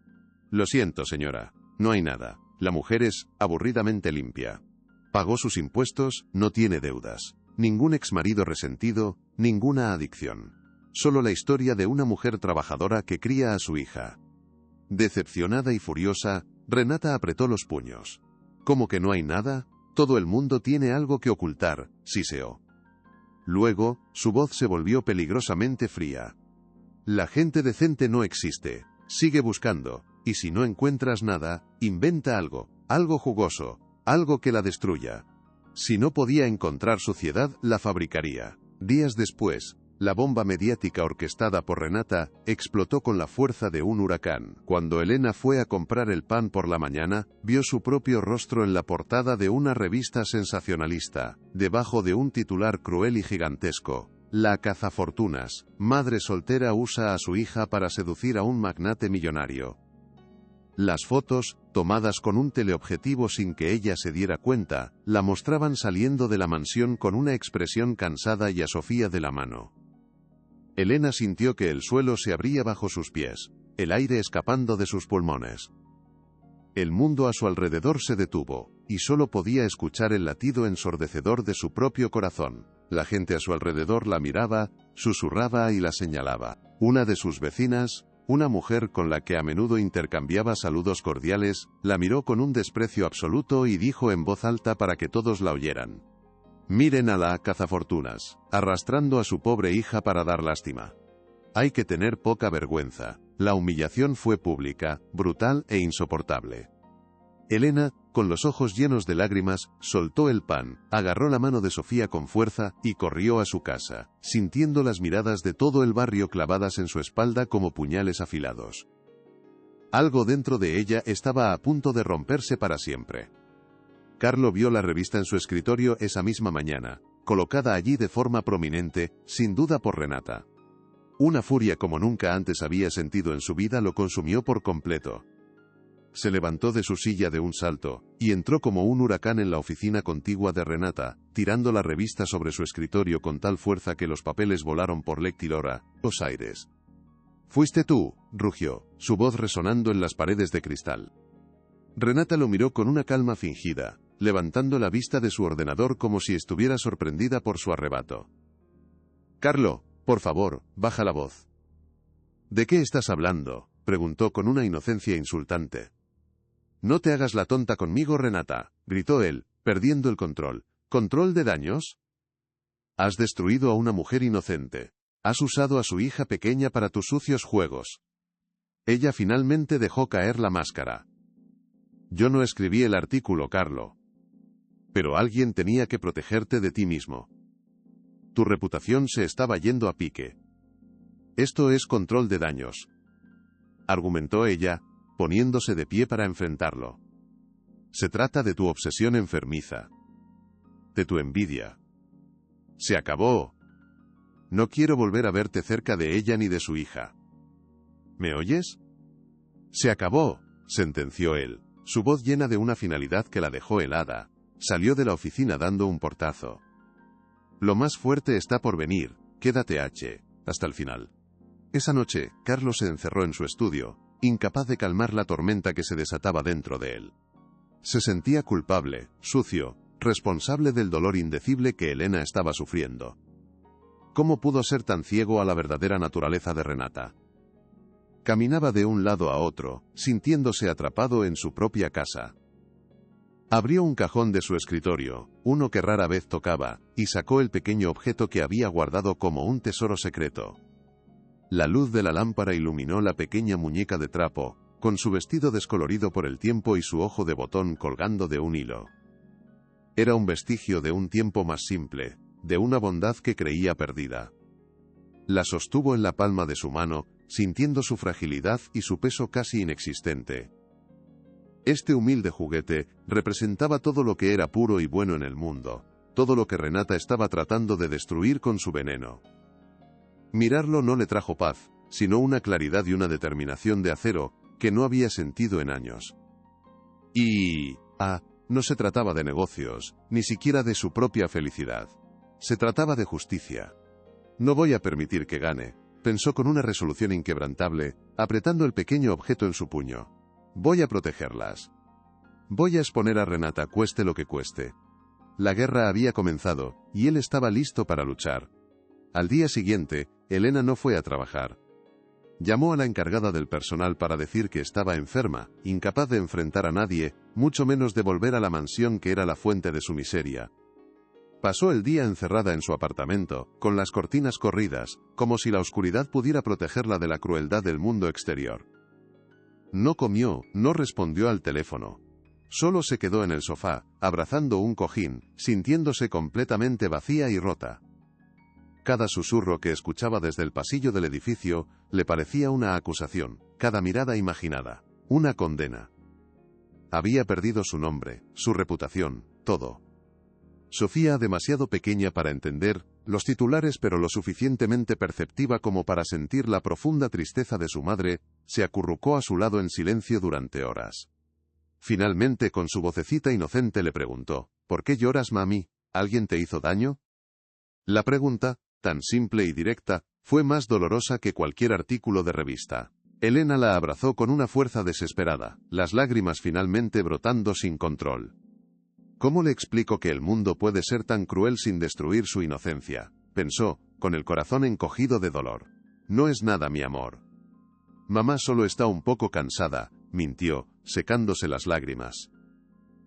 Lo siento, señora. No hay nada. La mujer es aburridamente limpia. Pagó sus impuestos, no tiene deudas. Ningún exmarido resentido, ninguna adicción. Solo la historia de una mujer trabajadora que cría a su hija. Decepcionada y furiosa, Renata apretó los puños. ¿Cómo que no hay nada? Todo el mundo tiene algo que ocultar, siseó. Luego, su voz se volvió peligrosamente fría. La gente decente no existe. Sigue buscando, y si no encuentras nada, inventa algo, algo jugoso, algo que la destruya. Si no podía encontrar suciedad, la fabricaría. Días después, la bomba mediática orquestada por Renata explotó con la fuerza de un huracán. Cuando Elena fue a comprar el pan por la mañana, vio su propio rostro en la portada de una revista sensacionalista, debajo de un titular cruel y gigantesco. La cazafortunas, madre soltera usa a su hija para seducir a un magnate millonario. Las fotos, tomadas con un teleobjetivo sin que ella se diera cuenta, la mostraban saliendo de la mansión con una expresión cansada y a Sofía de la mano. Elena sintió que el suelo se abría bajo sus pies, el aire escapando de sus pulmones. El mundo a su alrededor se detuvo, y solo podía escuchar el latido ensordecedor de su propio corazón. La gente a su alrededor la miraba, susurraba y la señalaba. Una de sus vecinas, una mujer con la que a menudo intercambiaba saludos cordiales, la miró con un desprecio absoluto y dijo en voz alta para que todos la oyeran: «Miren a la cazafortunas, arrastrando a su pobre hija para dar lástima. Hay que tener poca vergüenza». La humillación fue pública, brutal e insoportable. Elena, con los ojos llenos de lágrimas, soltó el pan, agarró la mano de Sofía con fuerza, y corrió a su casa, sintiendo las miradas de todo el barrio clavadas en su espalda como puñales afilados. Algo dentro de ella estaba a punto de romperse para siempre. Carlo vio la revista en su escritorio esa misma mañana, colocada allí de forma prominente, sin duda por Renata. Una furia como nunca antes había sentido en su vida lo consumió por completo. se levantó de su silla de un salto, y entró como un huracán en la oficina contigua de Renata, tirando la revista sobre su escritorio con tal fuerza que los papeles volaron por Lectilora, los aires. «¿Fuiste tú?», rugió, su voz resonando en las paredes de cristal. Renata lo miró con una calma fingida, levantando la vista de su ordenador como si estuviera sorprendida por su arrebato. «Carlo, por favor, baja la voz». «¿De qué estás hablando?», preguntó con una inocencia insultante. «No te hagas la tonta conmigo, Renata», gritó él, perdiendo el control. «¿Control de daños? Has destruido a una mujer inocente. Has usado a su hija pequeña para tus sucios juegos». Ella finalmente dejó caer la máscara. «Yo no escribí el artículo, Carlo. Pero alguien tenía que protegerte de ti mismo. Tu reputación se estaba yendo a pique. Esto es control de daños», argumentó ella, poniéndose de pie para enfrentarlo. «Se trata de tu obsesión enfermiza. De tu envidia. Se acabó. No quiero volver a verte cerca de ella ni de su hija. ¿Me oyes? Se acabó», sentenció él, su voz llena de una finalidad que la dejó helada. Salió de la oficina dando un portazo. «Lo más fuerte está por venir, quédate hasta el final». Esa noche, Carlos se encerró en su estudio, incapaz de calmar la tormenta que se desataba dentro de él. Se sentía culpable, sucio, responsable del dolor indecible que Elena estaba sufriendo. ¿Cómo pudo ser tan ciego a la verdadera naturaleza de Renata? Caminaba de un lado a otro, sintiéndose atrapado en su propia casa. Abrió un cajón de su escritorio, uno que rara vez tocaba, y sacó el pequeño objeto que había guardado como un tesoro secreto. La luz de la lámpara iluminó la pequeña muñeca de trapo, con su vestido descolorido por el tiempo y su ojo de botón colgando de un hilo. Era un vestigio de un tiempo más simple, de una bondad que creía perdida. La sostuvo en la palma de su mano, sintiendo su fragilidad y su peso casi inexistente. Este humilde juguete representaba todo lo que era puro y bueno en el mundo, todo lo que Renata estaba tratando de destruir con su veneno. Mirarlo no le trajo paz, sino una claridad y una determinación de acero que no había sentido en años. No se trataba de negocios, ni siquiera de su propia felicidad. Se trataba de justicia. «No voy a permitir que gane», pensó con una resolución inquebrantable, apretando el pequeño objeto en su puño. «Voy a protegerlas. Voy a exponer a Renata cueste lo que cueste». La guerra había comenzado, y él estaba listo para luchar. Al día siguiente, Elena no fue a trabajar. Llamó a la encargada del personal para decir que estaba enferma, incapaz de enfrentar a nadie, mucho menos de volver a la mansión que era la fuente de su miseria. Pasó el día encerrada en su apartamento, con las cortinas corridas, como si la oscuridad pudiera protegerla de la crueldad del mundo exterior. No comió, no respondió al teléfono. Solo se quedó en el sofá, abrazando un cojín, sintiéndose completamente vacía y rota. Cada susurro que escuchaba desde el pasillo del edificio le parecía una acusación, cada mirada imaginada, una condena. Había perdido su nombre, su reputación, todo. Sofía, demasiado pequeña para entender los titulares pero lo suficientemente perceptiva como para sentir la profunda tristeza de su madre, se acurrucó a su lado en silencio durante horas. Finalmente, con su vocecita inocente le preguntó: «¿Por qué lloras, mami? ¿Alguien te hizo daño?». La pregunta, tan simple y directa, fue más dolorosa que cualquier artículo de revista. Elena la abrazó con una fuerza desesperada, las lágrimas finalmente brotando sin control. «¿Cómo le explico que el mundo puede ser tan cruel sin destruir su inocencia?», pensó, con el corazón encogido de dolor. «No es nada, mi amor». «Mamá solo está un poco cansada», mintió, secándose las lágrimas.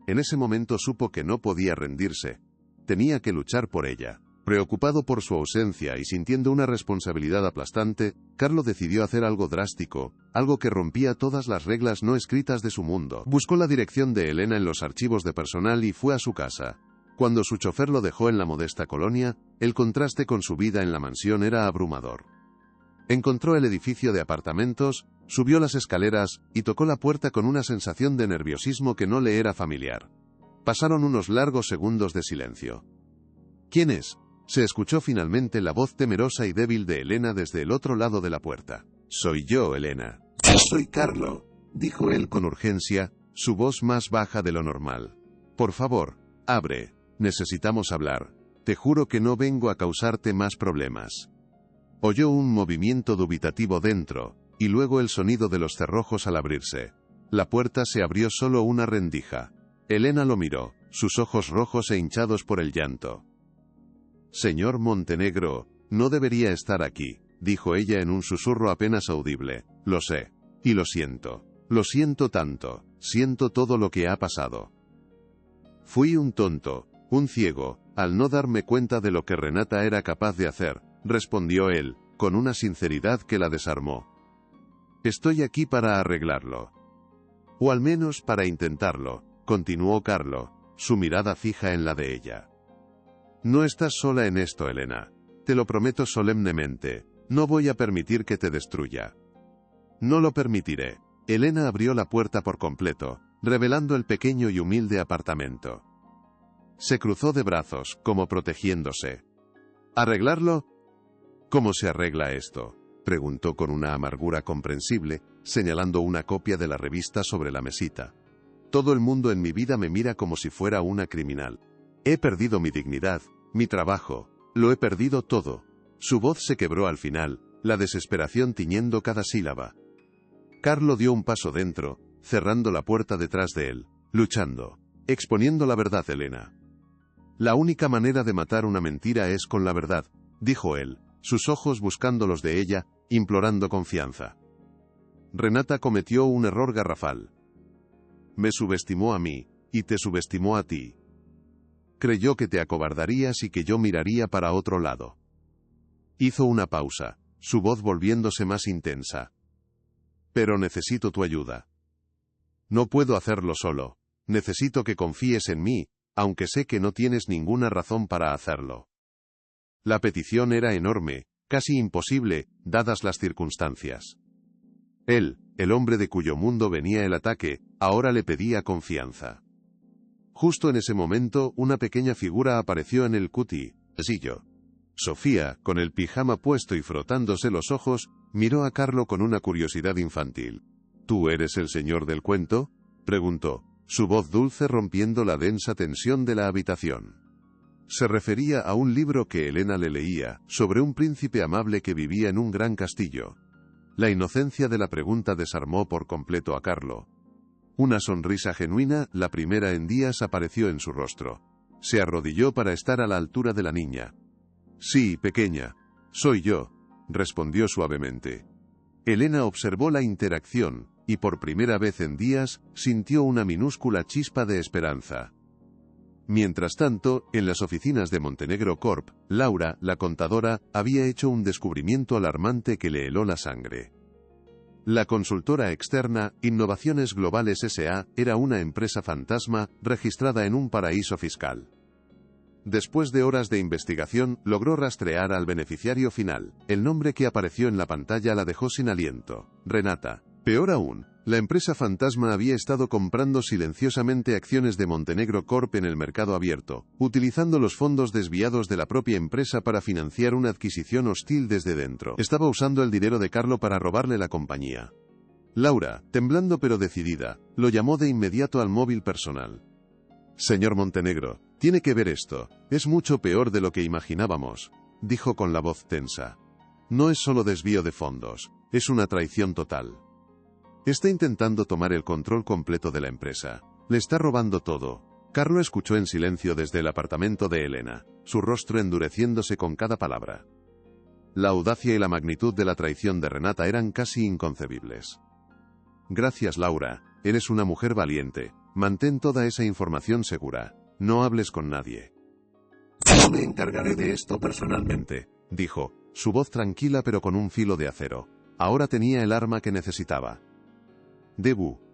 En ese momento supo que no podía rendirse. Tenía que luchar por ella. Preocupado por su ausencia y sintiendo una responsabilidad aplastante, Carlo decidió hacer algo drástico, algo que rompía todas las reglas no escritas de su mundo. Buscó la dirección de Elena en los archivos de personal y fue a su casa. Cuando su chofer lo dejó en la modesta colonia, el contraste con su vida en la mansión era abrumador. Encontró el edificio de apartamentos, subió las escaleras y tocó la puerta con una sensación de nerviosismo que no le era familiar. Pasaron unos largos segundos de silencio. «¿Quién es?», se escuchó finalmente la voz temerosa y débil de Elena desde el otro lado de la puerta. «Soy yo, Elena». Soy Carlo. dijo él con urgencia, su voz más baja de lo normal. Por favor, abre. Necesitamos hablar. Te juro que no vengo a causarte más problemas. Oyó un movimiento dubitativo dentro, y luego el sonido de los cerrojos al abrirse. La puerta se abrió solo una rendija. Elena lo miró, sus ojos rojos e hinchados por el llanto. Señor Montenegro, no debería estar aquí, dijo ella en un susurro apenas audible. Lo sé. Y lo siento. Lo siento tanto. Siento todo lo que ha pasado. Fui un tonto, un ciego, al no darme cuenta de lo que Renata era capaz de hacer, respondió él, con una sinceridad que la desarmó. Estoy aquí para arreglarlo. O al menos para intentarlo, continuó Carlo, su mirada fija en la de ella. No estás sola en esto, Elena. Te lo prometo solemnemente, no voy a permitir que te destruya. No lo permitiré. Elena abrió la puerta por completo, revelando el pequeño y humilde apartamento. Se cruzó de brazos, como protegiéndose. ¿Arreglarlo? ¿Cómo se arregla esto?, preguntó con una amargura comprensible, señalando una copia de la revista sobre la mesita. Todo el mundo en mi vida me mira como si fuera una criminal. He perdido mi dignidad, mi trabajo, lo he perdido todo. Su voz se quebró al final, la desesperación tiñendo cada sílaba. Carlo dio un paso dentro, cerrando la puerta detrás de él, luchando, exponiendo la verdad, Elena. La única manera de matar una mentira es con la verdad, dijo él, sus ojos buscando los de ella, implorando confianza. Renata cometió un error garrafal. Me subestimó a mí, y te subestimó a ti. Creyó que te acobardarías y que yo miraría para otro lado. Hizo una pausa, su voz volviéndose más intensa. Pero necesito tu ayuda. No puedo hacerlo solo, necesito que confíes en mí, aunque sé que no tienes ninguna razón para hacerlo. La petición era enorme, casi imposible, dadas las circunstancias. Él, el hombre de cuyo mundo venía el ataque, ahora le pedía confianza. Justo en ese momento, una pequeña figura apareció en el pasillo. Sofía, con el pijama puesto y frotándose los ojos, miró a Carlo con una curiosidad infantil. ¿Tú eres el señor del cuento?, preguntó, su voz dulce rompiendo la densa tensión de la habitación. Se refería a un libro que Elena le leía, sobre un príncipe amable que vivía en un gran castillo. La inocencia de la pregunta desarmó por completo a Carlo. Una sonrisa genuina, la primera en días, apareció en su rostro. Se arrodilló para estar a la altura de la niña. Sí, pequeña. Soy yo, respondió suavemente. Elena observó la interacción, y por primera vez en días, sintió una minúscula chispa de esperanza. Mientras tanto, en las oficinas de Montenegro Corp, Laura, la contadora, había hecho un descubrimiento alarmante que le heló la sangre. La consultora externa, Innovaciones Globales S.A., era una empresa fantasma, registrada en un paraíso fiscal. Después de horas de investigación, logró rastrear al beneficiario final. El nombre que apareció en la pantalla la dejó sin aliento. Renata. Peor aún, la empresa fantasma había estado comprando silenciosamente acciones de Montenegro Corp en el mercado abierto, utilizando los fondos desviados de la propia empresa para financiar una adquisición hostil desde dentro. Estaba usando el dinero de Carlo para robarle la compañía. Laura, temblando pero decidida, lo llamó de inmediato al móvil personal. Señor Montenegro, tiene que ver esto. Es mucho peor de lo que imaginábamos, dijo con la voz tensa. No es solo desvío de fondos, es una traición total. Está intentando tomar el control completo de la empresa. Le está robando todo. Carlo escuchó en silencio desde el apartamento de Elena, su rostro endureciéndose con cada palabra. La audacia y la magnitud de la traición de Renata eran casi inconcebibles. Gracias, Laura, eres una mujer valiente. Mantén toda esa información segura. No hables con nadie. Yo me encargaré de esto personalmente, dijo, su voz tranquila pero con un filo de acero. Ahora tenía el arma que necesitaba.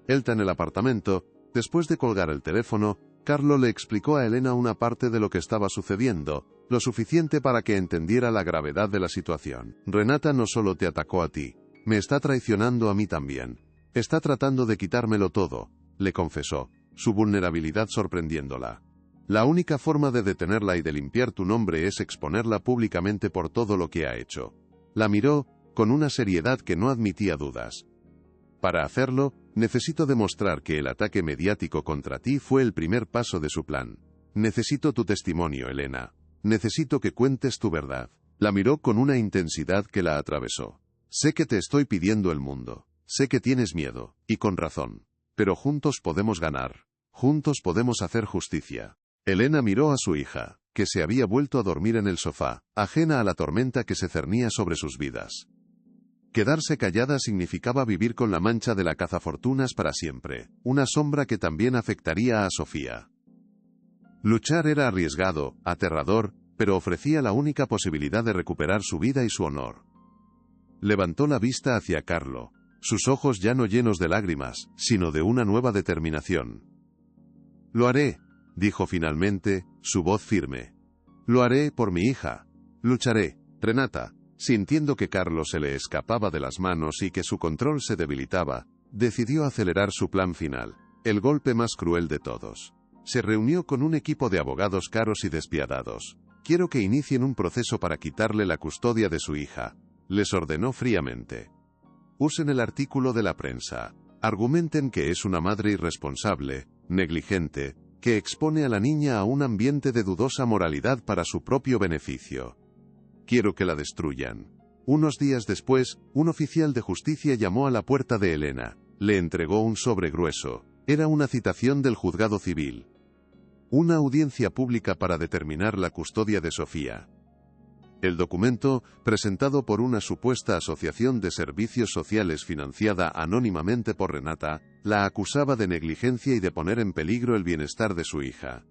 Elta en el apartamento. Después de colgar el teléfono, Carlo le explicó a Elena una parte de lo que estaba sucediendo, lo suficiente para que entendiera la gravedad de la situación. Renata no solo te atacó a ti, me está traicionando a mí también. Está tratando de quitármelo todo, le confesó, su vulnerabilidad sorprendiéndola. La única forma de detenerla y de limpiar tu nombre es exponerla públicamente por todo lo que ha hecho. La miró, con una seriedad que no admitía dudas. Para hacerlo, necesito demostrar que el ataque mediático contra ti fue el primer paso de su plan. Necesito tu testimonio, Elena. Necesito que cuentes tu verdad. La miró con una intensidad que la atravesó. Sé que te estoy pidiendo el mundo. Sé que tienes miedo, y con razón. Pero juntos podemos ganar. Juntos podemos hacer justicia. Elena miró a su hija, que se había vuelto a dormir en el sofá, ajena a la tormenta que se cernía sobre sus vidas. Quedarse callada significaba vivir con la mancha de la cazafortunas para siempre, una sombra que también afectaría a Sofía. Luchar era arriesgado, aterrador, pero ofrecía la única posibilidad de recuperar su vida y su honor. Levantó la vista hacia Carlo, sus ojos ya no llenos de lágrimas, sino de una nueva determinación. «Lo haré», dijo finalmente, su voz firme. «Lo haré por mi hija. Lucharé». Renata, sintiendo que Carlo se le escapaba de las manos y que su control se debilitaba, decidió acelerar su plan final, el golpe más cruel de todos. Se reunió con un equipo de abogados caros y despiadados. «Quiero que inicien un proceso para quitarle la custodia de su hija», les ordenó fríamente. «Usen el artículo de la prensa. Argumenten que es una madre irresponsable, negligente, que expone a la niña a un ambiente de dudosa moralidad para su propio beneficio. Quiero que la destruyan». Unos días después, un oficial de justicia llamó a la puerta de Elena. Le entregó un sobre grueso. Era una citación del juzgado civil. Una audiencia pública para determinar la custodia de Sofía. El documento, presentado por una supuesta asociación de servicios sociales financiada anónimamente por Renata, la acusaba de negligencia y de poner en peligro el bienestar de su hija.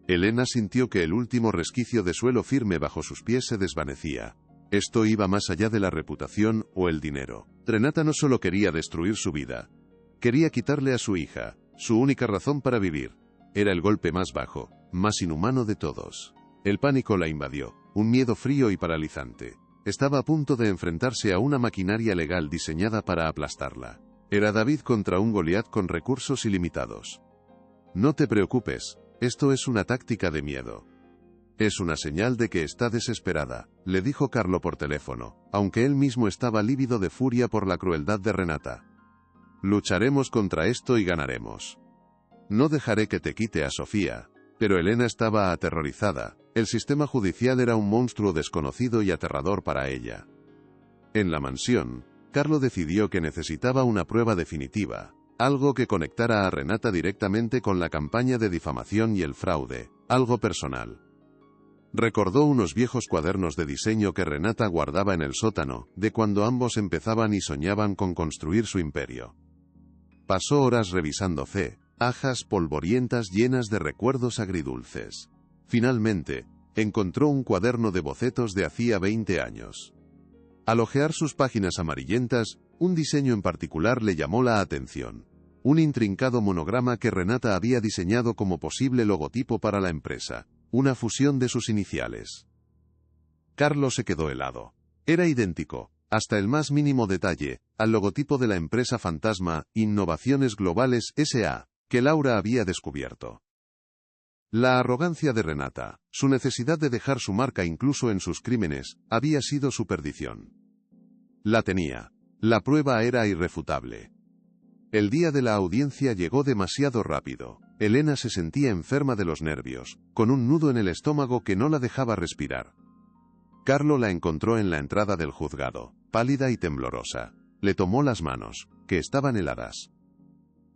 Elena sintió que el último resquicio de suelo firme bajo sus pies se desvanecía. Esto iba más allá de la reputación o el dinero. Renata no solo quería destruir su vida. Quería quitarle a su hija, su única razón para vivir. Era el golpe más bajo, más inhumano de todos. El pánico la invadió, un miedo frío y paralizante. Estaba a punto de enfrentarse a una maquinaria legal diseñada para aplastarla. Era David contra un Goliat con recursos ilimitados. «No te preocupes, esto es una táctica de miedo. Es una señal de que está desesperada», le dijo Carlo por teléfono, aunque él mismo estaba lívido de furia por la crueldad de Renata. «Lucharemos contra esto y ganaremos. No dejaré que te quite a Sofía». Pero Elena estaba aterrorizada. El sistema judicial era un monstruo desconocido y aterrador para ella. En la mansión, Carlo decidió que necesitaba una prueba definitiva, algo que conectara a Renata directamente con la campaña de difamación y el fraude, algo personal. Recordó unos viejos cuadernos de diseño que Renata guardaba en el sótano, de cuando ambos empezaban y soñaban con construir su imperio. Pasó horas revisando hojas polvorientas llenas de recuerdos agridulces. Finalmente, encontró un cuaderno de bocetos de hacía 20 años. Al hojear sus páginas amarillentas, un diseño en particular le llamó la atención. Un intrincado monograma que Renata había diseñado como posible logotipo para la empresa, una fusión de sus iniciales. Carlo se quedó helado. Era idéntico, hasta el más mínimo detalle, al logotipo de la empresa fantasma, Innovaciones Globales S.A., que Laura había descubierto. La arrogancia de Renata, su necesidad de dejar su marca incluso en sus crímenes, había sido su perdición. La tenía. La prueba era irrefutable. El día de la audiencia llegó demasiado rápido. Elena se sentía enferma de los nervios, con un nudo en el estómago que no la dejaba respirar. Carlo la encontró en la entrada del juzgado, pálida y temblorosa. Le tomó las manos, que estaban heladas.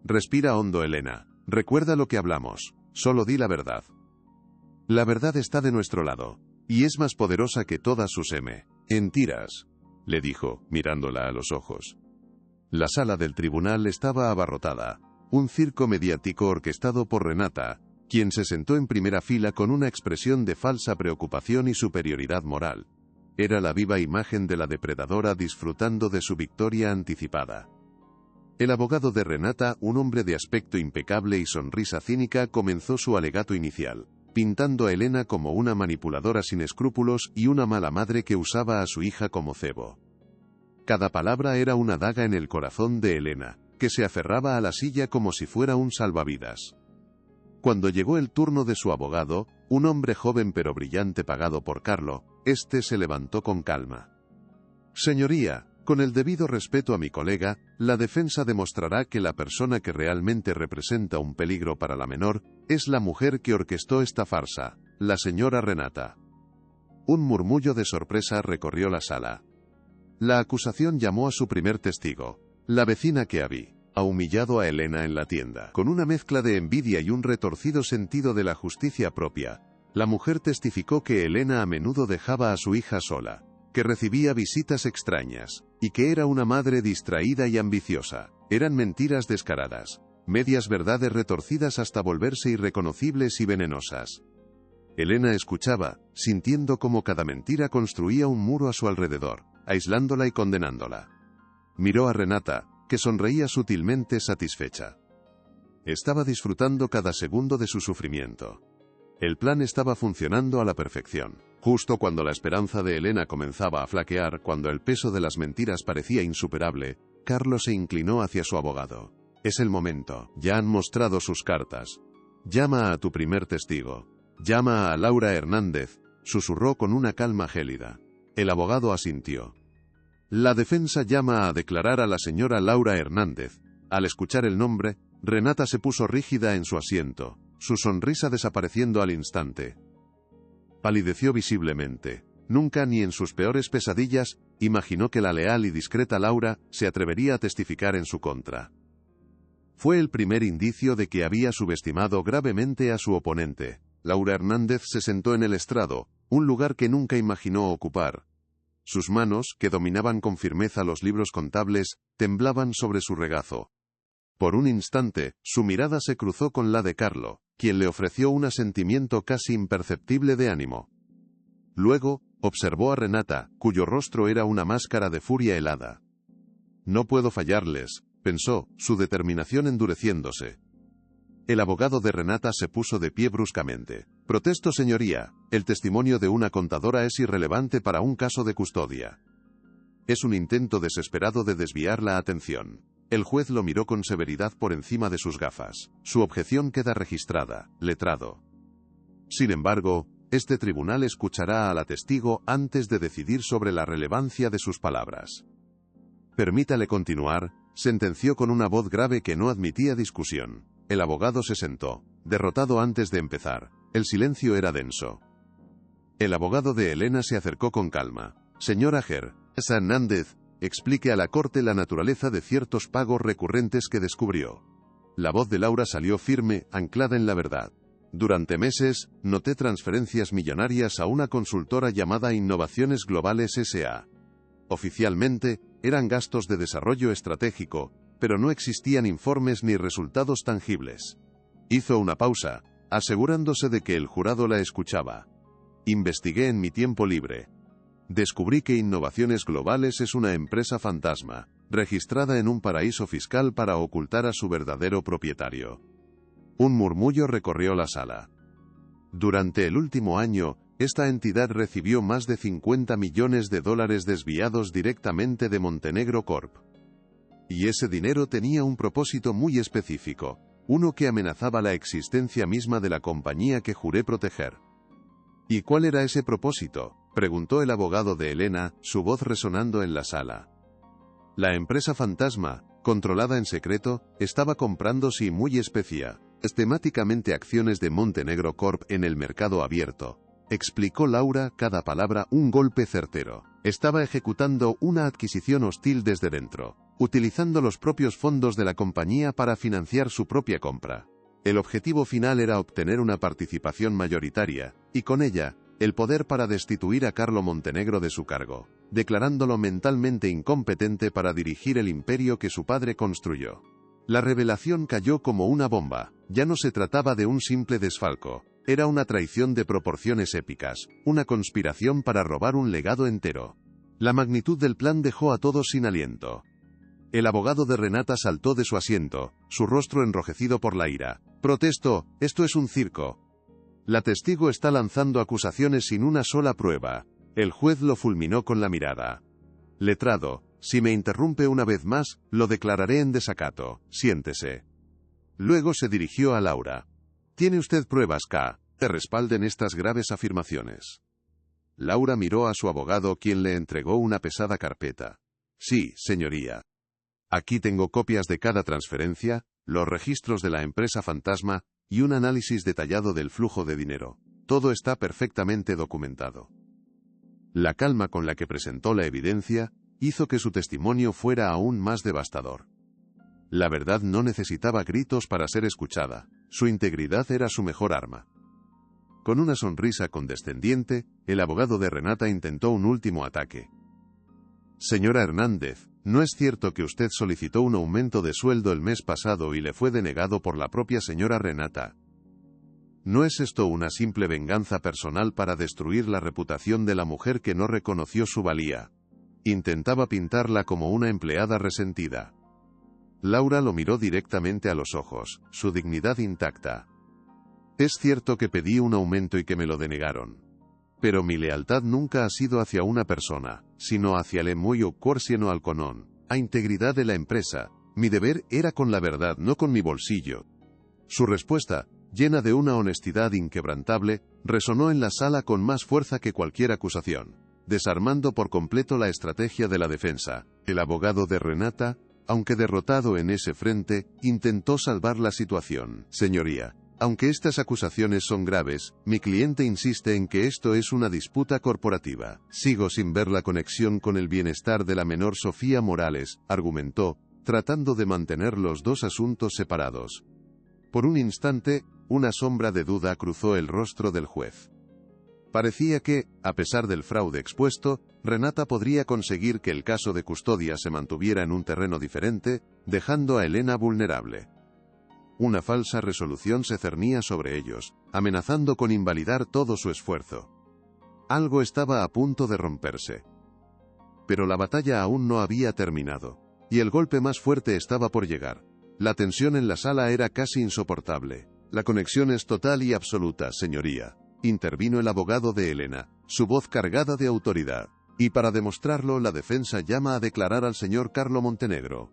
«Respira hondo, Elena. Recuerda lo que hablamos. Solo di la verdad. La verdad está de nuestro lado, y es más poderosa que todas sus mentiras», le dijo, mirándola a los ojos. La sala del tribunal estaba abarrotada. Un circo mediático orquestado por Renata, quien se sentó en primera fila con una expresión de falsa preocupación y superioridad moral. Era la viva imagen de la depredadora disfrutando de su victoria anticipada. El abogado de Renata, un hombre de aspecto impecable y sonrisa cínica, comenzó su alegato inicial, pintando a Elena como una manipuladora sin escrúpulos y una mala madre que usaba a su hija como cebo. Cada palabra era una daga en el corazón de Elena, que se aferraba a la silla como si fuera un salvavidas. Cuando llegó el turno de su abogado, un hombre joven pero brillante pagado por Carlo, este se levantó con calma. «Señoría, Con el debido respeto a mi colega, la defensa demostrará que la persona que realmente representa un peligro para la menor es la mujer que orquestó esta farsa, la señora Renata. Un murmullo de sorpresa recorrió la sala. La acusación llamó a su primer testigo, la vecina que había humillado a Elena en la tienda. Con una mezcla de envidia y un retorcido sentido de la justicia propia, la mujer testificó que Elena a menudo dejaba a su hija sola, que recibía visitas extrañas, y que era una madre distraída y ambiciosa. Eran mentiras descaradas, medias verdades retorcidas hasta volverse irreconocibles y venenosas. Elena escuchaba, sintiendo cómo cada mentira construía un muro a su alrededor, aislándola y condenándola. Miró a Renata, que sonreía sutilmente satisfecha. Estaba disfrutando cada segundo de su sufrimiento. El plan estaba funcionando a la perfección. Justo cuando la esperanza de Elena comenzaba a flaquear, cuando el peso de las mentiras parecía insuperable, Carlos se inclinó hacia su abogado. Es el momento. Ya han mostrado sus cartas. Llama a tu primer testigo. Llama a Laura Hernández, susurró con una calma gélida. El abogado asintió. La defensa llama a declarar a la señora Laura Hernández. Al escuchar el nombre, Renata se puso rígida en su asiento, su sonrisa desapareciendo al instante. Palideció visiblemente. Nunca, ni en sus peores pesadillas, imaginó que la leal y discreta Laura se atrevería a testificar en su contra. Fue el primer indicio de que había subestimado gravemente a su oponente. Laura Hernández se sentó en el estrado, un lugar que nunca imaginó ocupar. Sus manos, que dominaban con firmeza los libros contables, temblaban sobre su regazo. Por un instante, su mirada se cruzó con la de Carlo, quien le ofreció un asentimiento casi imperceptible de ánimo. Luego, observó a Renata, cuyo rostro era una máscara de furia helada. No puedo fallarles, pensó, su determinación endureciéndose. El abogado de Renata se puso de pie bruscamente. Protesto, señoría, el testimonio de una contadora es irrelevante para un caso de custodia. Es un intento desesperado de desviar la atención. El juez lo miró con severidad por encima de sus gafas. Su objeción queda registrada, letrado. Sin embargo, este tribunal escuchará a la testigo antes de decidir sobre la relevancia de sus palabras. Permítale continuar, sentenció con una voz grave que no admitía discusión. El abogado se sentó, derrotado antes de empezar. El silencio era denso. El abogado de Elena se acercó con calma. Señora Hernández, explique a la corte la naturaleza de ciertos pagos recurrentes que descubrió. La voz de Laura salió firme, anclada en la verdad. Durante meses, noté transferencias millonarias a una consultora llamada Innovaciones Globales S.A. Oficialmente, eran gastos de desarrollo estratégico, pero no existían informes ni resultados tangibles. Hizo una pausa, asegurándose de que el jurado la escuchaba. Investigué en mi tiempo libre. Descubrí que Innovaciones Globales es una empresa fantasma, registrada en un paraíso fiscal para ocultar a su verdadero propietario. Un murmullo recorrió la sala. Durante el último año, esta entidad recibió más de $50 millones desviados directamente de Montenegro Corp. Y ese dinero tenía un propósito muy específico, uno que amenazaba la existencia misma de la compañía que juré proteger. ¿Y cuál era ese propósito?, preguntó el abogado de Elena, su voz resonando en la sala. La empresa fantasma, controlada en secreto, estaba comprando muy sistemáticamente acciones de Montenegro Corp en el mercado abierto. Explicó Laura, cada palabra un golpe certero. Estaba ejecutando una adquisición hostil desde dentro, utilizando los propios fondos de la compañía para financiar su propia compra. El objetivo final era obtener una participación mayoritaria, y con ella, el poder para destituir a Carlo Montenegro de su cargo, declarándolo mentalmente incompetente para dirigir el imperio que su padre construyó. La revelación cayó como una bomba. Ya no se trataba de un simple desfalco, era una traición de proporciones épicas, una conspiración para robar un legado entero. La magnitud del plan dejó a todos sin aliento. El abogado de Renata saltó de su asiento, su rostro enrojecido por la ira. Protesto, esto es un circo. La testigo está lanzando acusaciones sin una sola prueba. El juez lo fulminó con la mirada. Letrado, si me interrumpe una vez más, lo declararé en desacato. Siéntese. Luego se dirigió a Laura. ¿Tiene usted pruebas que respalden estas graves afirmaciones? Laura miró a su abogado, quien le entregó una pesada carpeta. Sí, señoría. Aquí tengo copias de cada transferencia, los registros de la empresa fantasma y un análisis detallado del flujo de dinero. Todo está perfectamente documentado. La calma con la que presentó la evidencia hizo que su testimonio fuera aún más devastador. La verdad no necesitaba gritos para ser escuchada, su integridad era su mejor arma. Con una sonrisa condescendiente, el abogado de Renata intentó un último ataque. Señora Hernández, ¿no es cierto que usted solicitó un aumento de sueldo el mes pasado y le fue denegado por la propia señora Renata? ¿No es esto una simple venganza personal para destruir la reputación de la mujer que no reconoció su valía? Intentaba pintarla como una empleada resentida. Laura lo miró directamente a los ojos, su dignidad intacta. Es cierto que pedí un aumento y que me lo denegaron. Pero mi lealtad nunca ha sido hacia una persona, sino hacia le muyo corsieno alconón, a integridad de la empresa. Mi deber era con la verdad, no con mi bolsillo. Su respuesta, llena de una honestidad inquebrantable, resonó en la sala con más fuerza que cualquier acusación, desarmando por completo la estrategia de la defensa. El abogado de Renata, aunque derrotado en ese frente, intentó salvar la situación. Señoría, aunque estas acusaciones son graves, mi cliente insiste en que esto es una disputa corporativa. Sigo sin ver la conexión con el bienestar de la menor Sofía Morales, argumentó, tratando de mantener los dos asuntos separados. Por un instante, una sombra de duda cruzó el rostro del juez. Parecía que, a pesar del fraude expuesto, Renata podría conseguir que el caso de custodia se mantuviera en un terreno diferente, dejando a Elena vulnerable. Una falsa resolución se cernía sobre ellos, amenazando con invalidar todo su esfuerzo. Algo estaba a punto de romperse. Pero la batalla aún no había terminado, y el golpe más fuerte estaba por llegar. La tensión en la sala era casi insoportable. La conexión es total y absoluta, señoría, intervino el abogado de Elena, su voz cargada de autoridad. Y para demostrarlo, la defensa llama a declarar al señor Carlo Montenegro.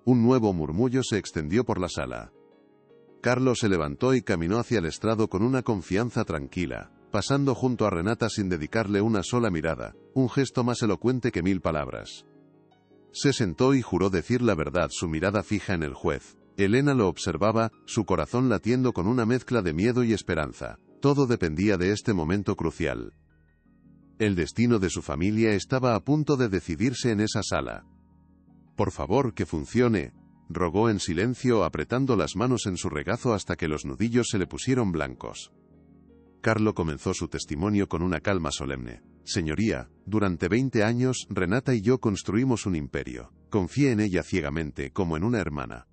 Un nuevo murmullo se extendió por la sala. Carlo se levantó y caminó hacia el estrado con una confianza tranquila, pasando junto a Renata sin dedicarle una sola mirada, un gesto más elocuente que 1000 palabras. Se sentó y juró decir la verdad, su mirada fija en el juez. Elena lo observaba, su corazón latiendo con una mezcla de miedo y esperanza. Todo dependía de este momento crucial. El destino de su familia estaba a punto de decidirse en esa sala. Por favor, que funcione, rogó en silencio, apretando las manos en su regazo hasta que los nudillos se le pusieron blancos. Carlo comenzó su testimonio con una calma solemne. Señoría, durante 20 años, Renata y yo construimos un imperio. Confié en ella ciegamente, como en una hermana.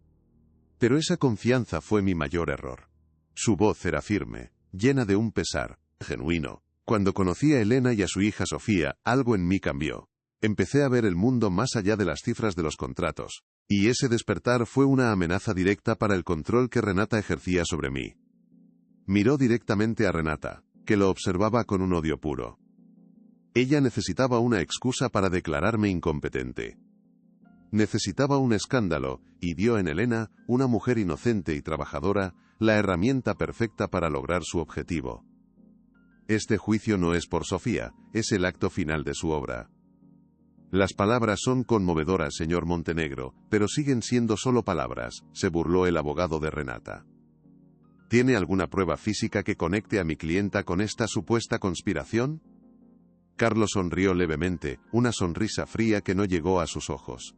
Pero esa confianza fue mi mayor error. Su voz era firme, llena de un pesar genuino. Cuando conocí a Elena y a su hija Sofía, algo en mí cambió. Empecé a ver el mundo más allá de las cifras de los contratos. Y ese despertar fue una amenaza directa para el control que Renata ejercía sobre mí. Miró directamente a Renata, que lo observaba con un odio puro. Ella necesitaba una excusa para declararme incompetente. Necesitaba un escándalo, y vio en Elena, una mujer inocente y trabajadora, la herramienta perfecta para lograr su objetivo. Este juicio no es por Sofía, es el acto final de su obra. Las palabras son conmovedoras, señor Montenegro, pero siguen siendo solo palabras, se burló el abogado de Renata. ¿Tiene alguna prueba física que conecte a mi clienta con esta supuesta conspiración? Carlos sonrió levemente, una sonrisa fría que no llegó a sus ojos.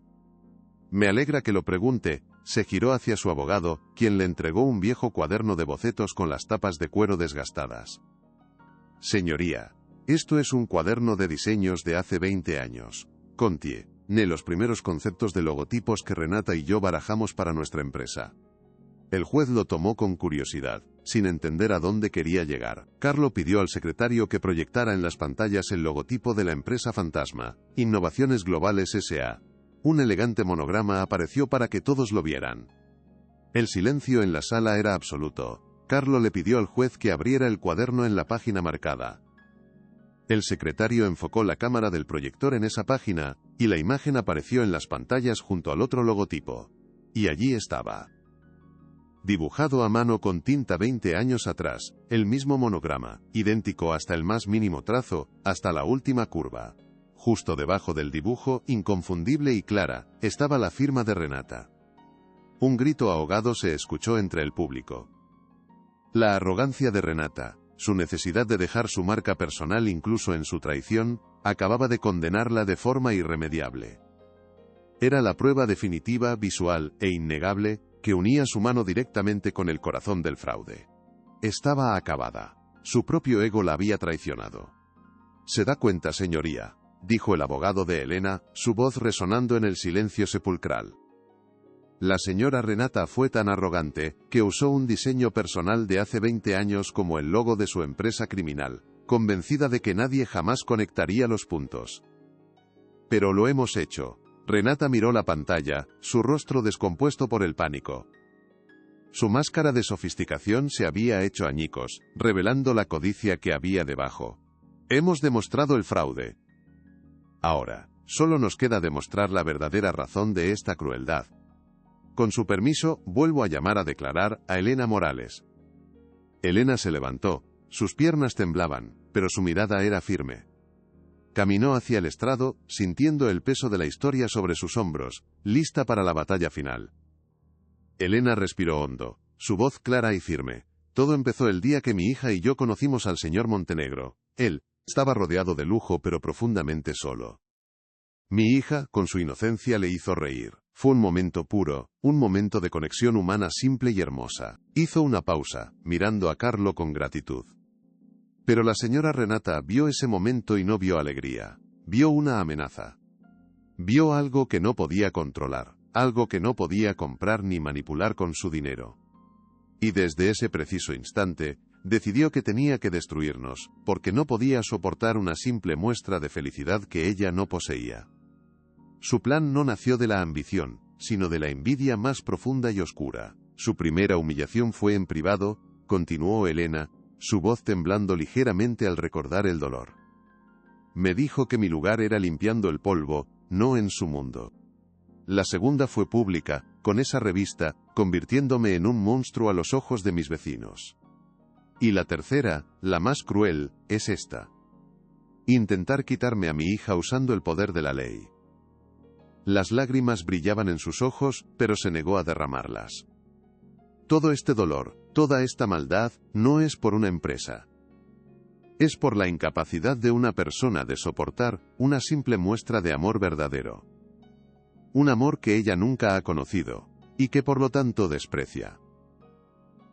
Me alegra que lo pregunte, se giró hacia su abogado, quien le entregó un viejo cuaderno de bocetos con las tapas de cuero desgastadas. Señoría, esto es un cuaderno de diseños de hace 20 años. Contiene los primeros conceptos de logotipos que Renata y yo barajamos para nuestra empresa. El juez lo tomó con curiosidad, sin entender a dónde quería llegar. Carlo pidió al secretario que proyectara en las pantallas el logotipo de la empresa fantasma, Innovaciones Globales S.A. Un elegante monograma apareció para que todos lo vieran. El silencio en la sala era absoluto. Carlo le pidió al juez que abriera el cuaderno en la página marcada. El secretario enfocó la cámara del proyector en esa página, y la imagen apareció en las pantallas junto al otro logotipo. Y allí estaba. Dibujado a mano con tinta 20 años atrás, el mismo monograma, idéntico hasta el más mínimo trazo, hasta la última curva. Justo debajo del dibujo, inconfundible y clara, estaba la firma de Renata. Un grito ahogado se escuchó entre el público. La arrogancia de Renata, su necesidad de dejar su marca personal incluso en su traición, acababa de condenarla de forma irremediable. Era la prueba definitiva, visual e innegable, que unía su mano directamente con el corazón del fraude. Estaba acabada. Su propio ego la había traicionado. «¿Se da cuenta, señoría?», dijo el abogado de Elena, su voz resonando en el silencio sepulcral. La señora Renata fue tan arrogante, que usó un diseño personal de hace 20 años como el logo de su empresa criminal, convencida de que nadie jamás conectaría los puntos. «Pero lo hemos hecho». Renata miró la pantalla, su rostro descompuesto por el pánico. Su máscara de sofisticación se había hecho añicos, revelando la codicia que había debajo. «Hemos demostrado el fraude. Ahora, solo nos queda demostrar la verdadera razón de esta crueldad. Con su permiso, vuelvo a llamar a declarar a Elena Morales». Elena se levantó, sus piernas temblaban, pero su mirada era firme. Caminó hacia el estrado, sintiendo el peso de la historia sobre sus hombros, lista para la batalla final. Elena respiró hondo, su voz clara y firme. «Todo empezó el día que mi hija y yo conocimos al señor Montenegro. Él estaba rodeado de lujo pero profundamente solo. Mi hija, con su inocencia, le hizo reír. Fue un momento puro, un momento de conexión humana simple y hermosa». Hizo una pausa, mirando a Carlo con gratitud. Pero la señora Renata vio ese momento y no vio alegría. Vio una amenaza. Vio algo que no podía controlar, algo que no podía comprar ni manipular con su dinero. Y desde ese preciso instante, decidió que tenía que destruirnos, porque no podía soportar una simple muestra de felicidad que ella no poseía. Su plan no nació de la ambición, sino de la envidia más profunda y oscura. Su primera humillación fue en privado, continuó Elena, su voz temblando ligeramente al recordar el dolor. Me dijo que mi lugar era limpiando el polvo, no en su mundo. La segunda fue pública, con esa revista, convirtiéndome en un monstruo a los ojos de mis vecinos. Y la tercera, la más cruel, es esta. Intentar quitarme a mi hija usando el poder de la ley. Las lágrimas brillaban en sus ojos, pero se negó a derramarlas. Todo este dolor, toda esta maldad, no es por una empresa. Es por la incapacidad de una persona de soportar una simple muestra de amor verdadero. Un amor que ella nunca ha conocido, y que por lo tanto desprecia.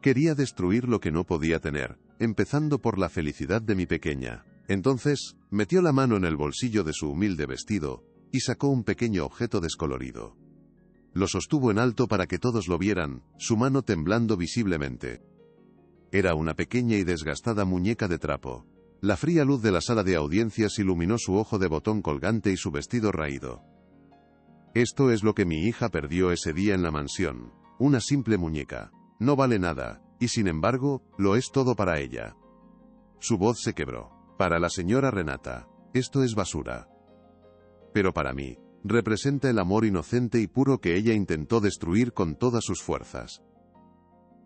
Quería destruir lo que no podía tener, empezando por la felicidad de mi pequeña. Entonces, metió la mano en el bolsillo de su humilde vestido, y sacó un pequeño objeto descolorido. Lo sostuvo en alto para que todos lo vieran, su mano temblando visiblemente. Era una pequeña y desgastada muñeca de trapo. La fría luz de la sala de audiencias iluminó su ojo de botón colgante y su vestido raído. Esto es lo que mi hija perdió ese día en la mansión. Una simple muñeca. No vale nada, y sin embargo, lo es todo para ella. Su voz se quebró. Para la señora Renata, esto es basura. Pero para mí, representa el amor inocente y puro que ella intentó destruir con todas sus fuerzas.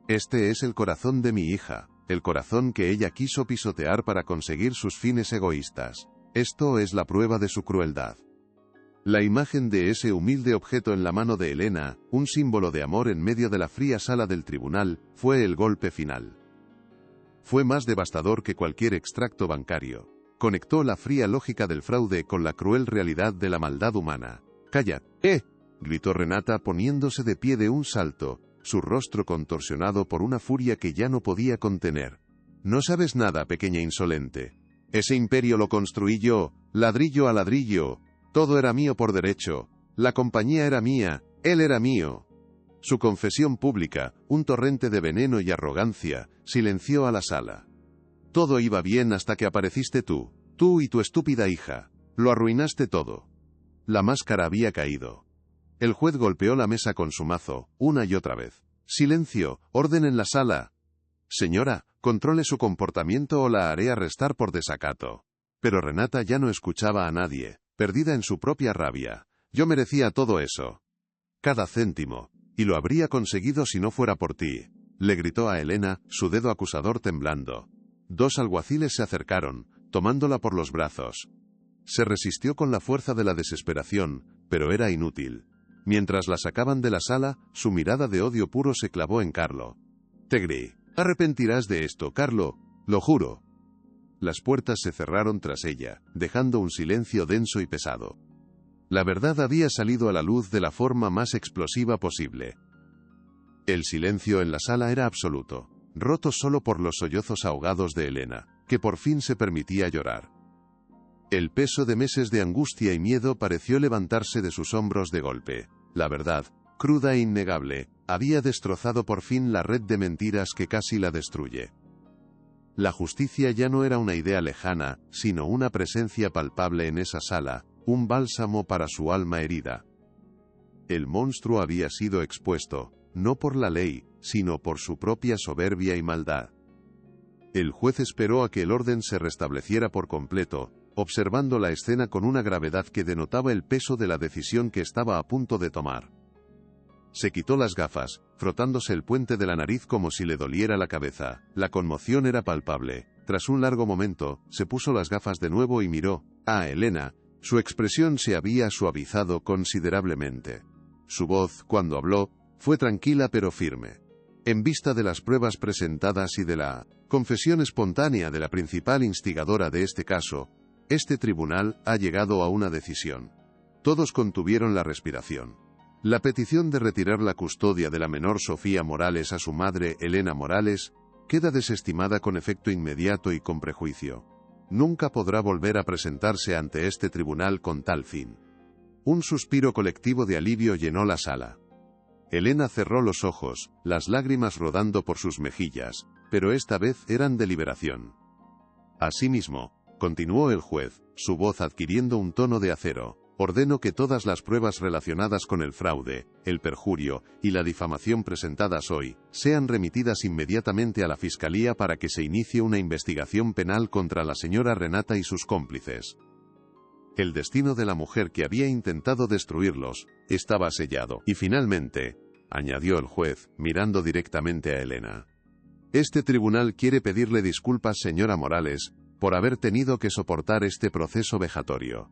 Este es el corazón de mi hija, el corazón que ella quiso pisotear para conseguir sus fines egoístas. Esto es la prueba de su crueldad. La imagen de ese humilde objeto en la mano de Elena, un símbolo de amor en medio de la fría sala del tribunal, fue el golpe final. Fue más devastador que cualquier extracto bancario. Conectó la fría lógica del fraude con la cruel realidad de la maldad humana. «¡Calla! Gritó Renata poniéndose de pie de un salto, su rostro contorsionado por una furia que ya no podía contener. «No sabes nada, pequeña insolente. Ese imperio lo construí yo, ladrillo a ladrillo. Todo era mío por derecho. La compañía era mía, él era mío». Su confesión pública, un torrente de veneno y arrogancia, silenció a la sala. Todo iba bien hasta que apareciste tú y tu estúpida hija. Lo arruinaste todo. La máscara había caído. El juez golpeó la mesa con su mazo, una y otra vez. «Silencio, orden en la sala. Señora, controle su comportamiento o la haré arrestar por desacato». Pero Renata ya no escuchaba a nadie, perdida en su propia rabia. «Yo merecía todo eso. Cada céntimo. Y lo habría conseguido si no fuera por ti», le gritó a Elena, su dedo acusador temblando. Dos alguaciles se acercaron, tomándola por los brazos. Se resistió con la fuerza de la desesperación, pero era inútil. Mientras la sacaban de la sala, su mirada de odio puro se clavó en Carlo. «Te arrepentirás de esto, Carlo, lo juro». Las puertas se cerraron tras ella, dejando un silencio denso y pesado. La verdad había salido a la luz de la forma más explosiva posible. El silencio en la sala era absoluto, roto solo por los sollozos ahogados de Elena, que por fin se permitía llorar. El peso de meses de angustia y miedo pareció levantarse de sus hombros de golpe. La verdad, cruda e innegable, había destrozado por fin la red de mentiras que casi la destruye. La justicia ya no era una idea lejana, sino una presencia palpable en esa sala, un bálsamo para su alma herida. El monstruo había sido expuesto, no por la ley, sino por su propia soberbia y maldad. El juez esperó a que el orden se restableciera por completo, observando la escena con una gravedad que denotaba el peso de la decisión que estaba a punto de tomar. Se quitó las gafas, frotándose el puente de la nariz como si le doliera la cabeza. La conmoción era palpable. Tras un largo momento, se puso las gafas de nuevo y miró a Elena. Su expresión se había suavizado considerablemente. Su voz, cuando habló, fue tranquila pero firme. En vista de las pruebas presentadas y de la confesión espontánea de la principal instigadora de este caso, este tribunal ha llegado a una decisión. Todos contuvieron la respiración. La petición de retirar la custodia de la menor Sofía Morales a su madre, Elena Morales, queda desestimada con efecto inmediato y con prejuicio. Nunca podrá volver a presentarse ante este tribunal con tal fin. Un suspiro colectivo de alivio llenó la sala. Elena cerró los ojos, las lágrimas rodando por sus mejillas, pero esta vez eran de liberación. Asimismo, continuó el juez, su voz adquiriendo un tono de acero, ordeno que todas las pruebas relacionadas con el fraude, el perjurio y la difamación presentadas hoy, sean remitidas inmediatamente a la Fiscalía para que se inicie una investigación penal contra la señora Renata y sus cómplices. El destino de la mujer que había intentado destruirlos estaba sellado. Y finalmente, añadió el juez, mirando directamente a Elena. Este tribunal quiere pedirle disculpas, señora Morales, por haber tenido que soportar este proceso vejatorio.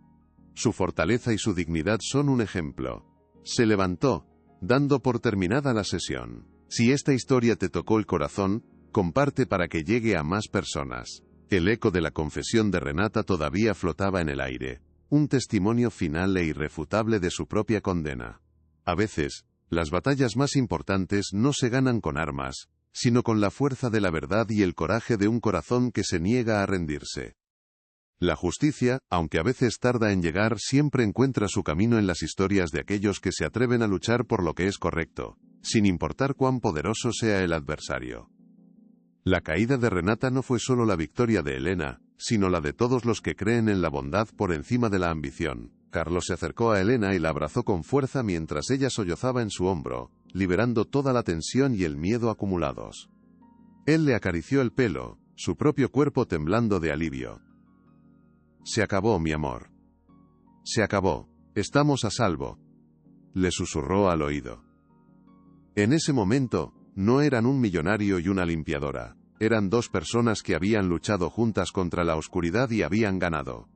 Su fortaleza y su dignidad son un ejemplo. Se levantó, dando por terminada la sesión. Si esta historia te tocó el corazón, comparte para que llegue a más personas. El eco de la confesión de Renata todavía flotaba en el aire, un testimonio final e irrefutable de su propia condena. A veces, las batallas más importantes no se ganan con armas, sino con la fuerza de la verdad y el coraje de un corazón que se niega a rendirse. La justicia, aunque a veces tarda en llegar, siempre encuentra su camino en las historias de aquellos que se atreven a luchar por lo que es correcto, sin importar cuán poderoso sea el adversario. La caída de Renata no fue solo la victoria de Elena, sino la de todos los que creen en la bondad por encima de la ambición. Carlos se acercó a Elena y la abrazó con fuerza mientras ella sollozaba en su hombro, liberando toda la tensión y el miedo acumulados. Él le acarició el pelo, su propio cuerpo temblando de alivio. «Se acabó, mi amor. Se acabó. Estamos a salvo», le susurró al oído. En ese momento, no eran un millonario y una limpiadora, eran dos personas que habían luchado juntas contra la oscuridad y habían ganado.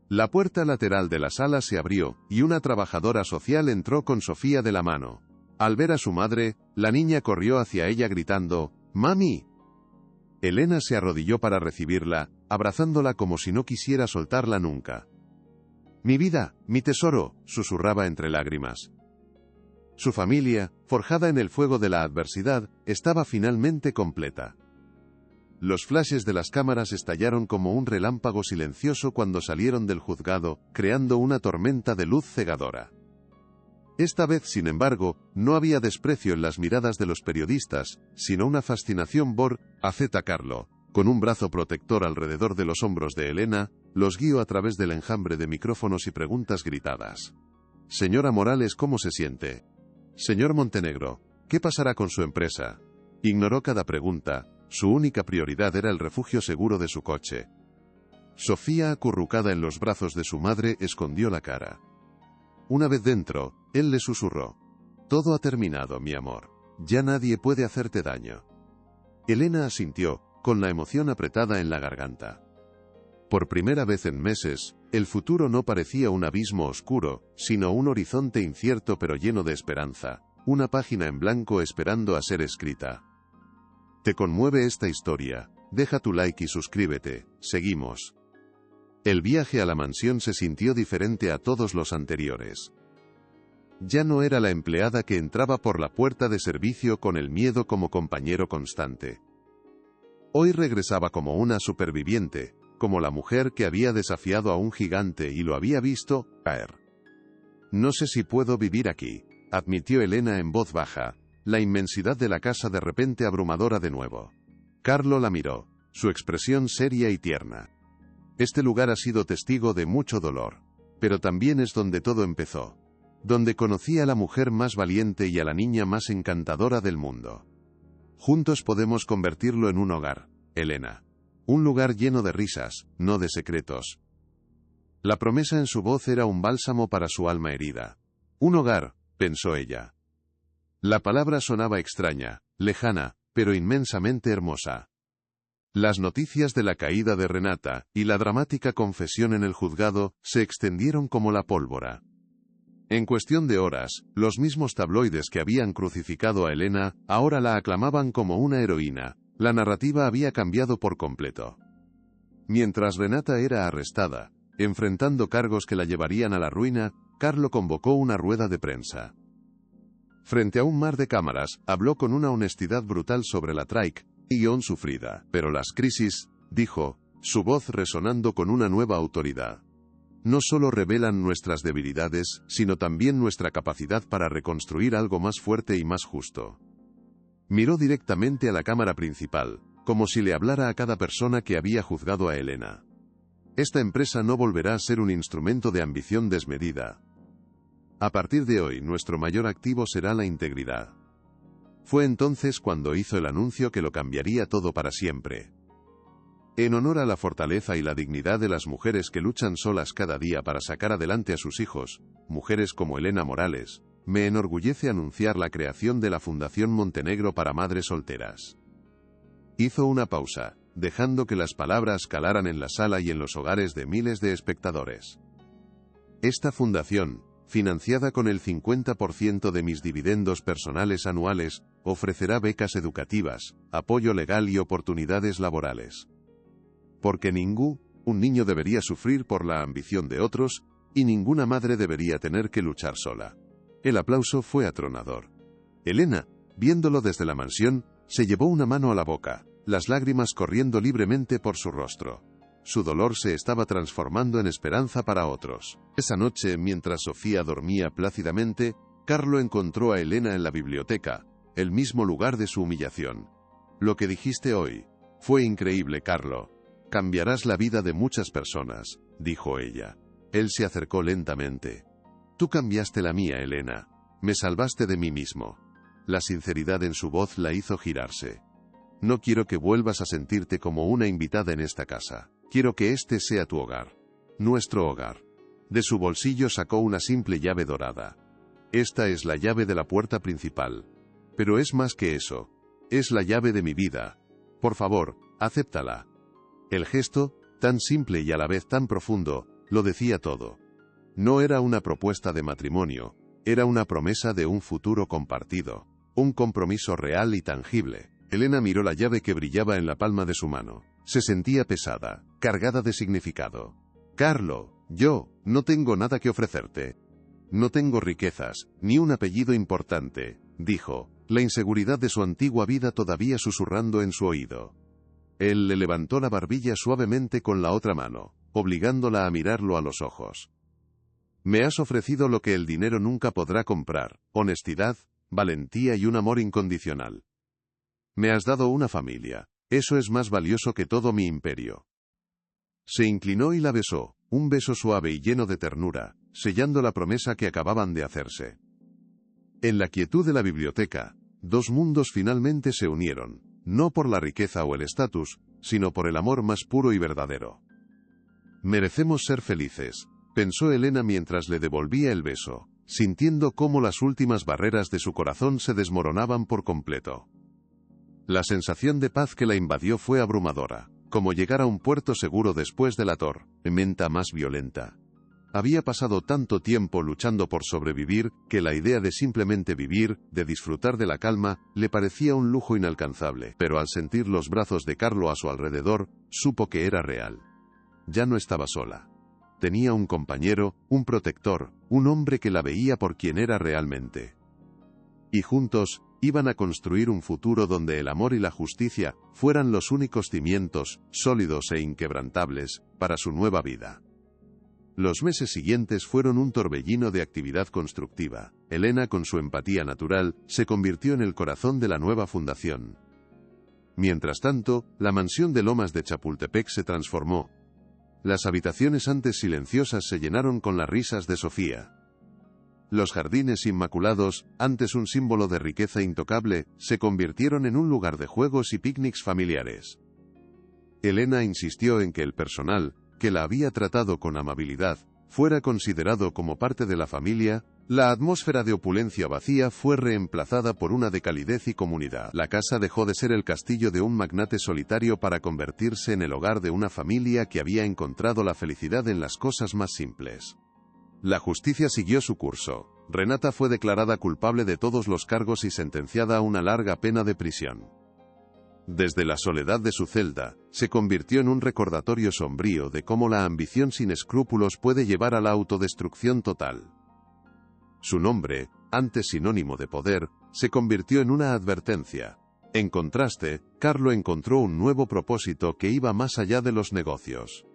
La puerta lateral de la sala se abrió, y una trabajadora social entró con Sofía de la mano. Al ver a su madre, la niña corrió hacia ella gritando, «¡Mami!». Elena se arrodilló para recibirla, abrazándola como si no quisiera soltarla nunca. «Mi vida, mi tesoro», susurraba entre lágrimas. Su familia, forjada en el fuego de la adversidad, estaba finalmente completa. Los flashes de las cámaras estallaron como un relámpago silencioso cuando salieron del juzgado, creando una tormenta de luz cegadora. Esta vez, sin embargo, no había desprecio en las miradas de los periodistas, sino una fascinación por A.Z. Carlo. Con un brazo protector alrededor de los hombros de Elena, los guió a través del enjambre de micrófonos y preguntas gritadas. «Señora Morales, ¿cómo se siente? Señor Montenegro, ¿qué pasará con su empresa?». Ignoró cada pregunta, su única prioridad era el refugio seguro de su coche. Sofía, acurrucada en los brazos de su madre, escondió la cara. Una vez dentro, él le susurró: «Todo ha terminado, mi amor. Ya nadie puede hacerte daño». Elena asintió, con la emoción apretada en la garganta. Por primera vez en meses, El futuro no parecía un abismo oscuro, sino un horizonte incierto pero lleno de esperanza, una página en blanco esperando a ser escrita. ¿Te conmueve esta historia? Deja tu like y suscríbete, seguimos. El viaje a la mansión se sintió diferente a todos los anteriores. Ya no era la empleada que entraba por la puerta de servicio con el miedo como compañero constante. Hoy regresaba como una superviviente, como la mujer que había desafiado a un gigante y lo había visto caer. No sé si puedo vivir aquí, admitió Elena en voz baja, la inmensidad de la casa de repente abrumadora de nuevo. Carlo la miró, su expresión seria y tierna. Este lugar ha sido testigo de mucho dolor, pero también es donde todo empezó, donde conocí a la mujer más valiente y a la niña más encantadora del mundo. Juntos podemos convertirlo en un hogar, Elena. Un lugar lleno de risas, no de secretos. La promesa en su voz era un bálsamo para su alma herida. Un hogar, pensó ella. La palabra sonaba extraña, lejana, pero inmensamente hermosa. Las noticias de la caída de Renata, y la dramática confesión en el juzgado, se extendieron como la pólvora. En cuestión de horas, los mismos tabloides que habían crucificado a Elena, ahora la aclamaban como una heroína. La narrativa había cambiado por completo. Mientras Renata era arrestada, enfrentando cargos que la llevarían a la ruina, Carlo convocó una rueda de prensa. Frente a un mar de cámaras, habló con una honestidad brutal sobre la traición sufrida. Pero las crisis, dijo, su voz resonando con una nueva autoridad, no solo revelan nuestras debilidades, sino también nuestra capacidad para reconstruir algo más fuerte y más justo. Miró directamente a la cámara principal, como si le hablara a cada persona que había juzgado a Elena. Esta empresa no volverá a ser un instrumento de ambición desmedida. A partir de hoy, nuestro mayor activo será la integridad. Fue entonces cuando hizo el anuncio que lo cambiaría todo para siempre. En honor a la fortaleza y la dignidad de las mujeres que luchan solas cada día para sacar adelante a sus hijos, mujeres como Elena Morales, me enorgullece anunciar la creación de la Fundación Montenegro para Madres Solteras. Hizo una pausa, dejando que las palabras calaran en la sala y en los hogares de miles de espectadores. Esta fundación, financiada con el 50% de mis dividendos personales anuales, ofrecerá becas educativas, apoyo legal y oportunidades laborales. Porque ningún niño debería sufrir por la ambición de otros, y ninguna madre debería tener que luchar sola. El aplauso fue atronador. Elena, viéndolo desde la mansión, se llevó una mano a la boca, las lágrimas corriendo libremente por su rostro. Su dolor se estaba transformando en esperanza para otros. Esa noche, mientras Sofía dormía plácidamente, Carlo encontró a Elena en la biblioteca, el mismo lugar de su humillación. Lo que dijiste hoy fue increíble, Carlo. Cambiarás la vida de muchas personas, dijo ella. Él se acercó lentamente. Tú cambiaste la mía, Elena. Me salvaste de mí mismo. La sinceridad en su voz la hizo girarse. No quiero que vuelvas a sentirte como una invitada en esta casa. Quiero que este sea tu hogar. Nuestro hogar. De su bolsillo sacó una simple llave dorada. Esta es la llave de la puerta principal. Pero es más que eso. Es la llave de mi vida. Por favor, acéptala. El gesto, tan simple y a la vez tan profundo, lo decía todo. No era una propuesta de matrimonio, era una promesa de un futuro compartido, un compromiso real y tangible. Elena miró la llave que brillaba en la palma de su mano. Se sentía pesada, cargada de significado. Carlo, yo no tengo nada que ofrecerte. No tengo riquezas, ni un apellido importante, dijo, la inseguridad de su antigua vida todavía susurrando en su oído. Él le levantó la barbilla suavemente con la otra mano, obligándola a mirarlo a los ojos. Me has ofrecido lo que el dinero nunca podrá comprar, honestidad, valentía y un amor incondicional. Me has dado una familia, eso es más valioso que todo mi imperio. Se inclinó y la besó, un beso suave y lleno de ternura, sellando la promesa que acababan de hacerse. En la quietud de la biblioteca, dos mundos finalmente se unieron, no por la riqueza o el estatus, sino por el amor más puro y verdadero. Merecemos ser felices, pensó Elena mientras le devolvía el beso, sintiendo cómo las últimas barreras de su corazón se desmoronaban por completo. La sensación de paz que la invadió fue abrumadora. como llegar a un puerto seguro después de la tormenta más violenta. Había pasado tanto tiempo luchando por sobrevivir, que la idea de simplemente vivir, de disfrutar de la calma, le parecía un lujo inalcanzable. Pero al sentir los brazos de Carlo a su alrededor, supo que era real. Ya no estaba sola. Tenía un compañero, un protector, un hombre que la veía por quien era realmente. Y juntos, iban a construir un futuro donde el amor y la justicia fueran los únicos cimientos, sólidos e inquebrantables, para su nueva vida. Los meses siguientes fueron un torbellino de actividad constructiva. Elena, con su empatía natural, se convirtió en el corazón de la nueva fundación. Mientras tanto, la mansión de Lomas de Chapultepec se transformó. Las habitaciones antes silenciosas se llenaron con las risas de Sofía. Los jardines inmaculados, antes un símbolo de riqueza intocable, se convirtieron en un lugar de juegos y picnics familiares. Elena insistió en que el personal, que la había tratado con amabilidad, fuera considerado como parte de la familia. La atmósfera de opulencia vacía fue reemplazada por una de calidez y comunidad. La casa dejó de ser el castillo de un magnate solitario para convertirse en el hogar de una familia que había encontrado la felicidad en las cosas más simples. La justicia siguió su curso. Renata fue declarada culpable de todos los cargos y sentenciada a una larga pena de prisión. Desde la soledad de su celda, se convirtió en un recordatorio sombrío de cómo la ambición sin escrúpulos puede llevar a la autodestrucción total. Su nombre, antes sinónimo de poder, se convirtió en una advertencia. En contraste, Carlo encontró un nuevo propósito que iba más allá de los negocios.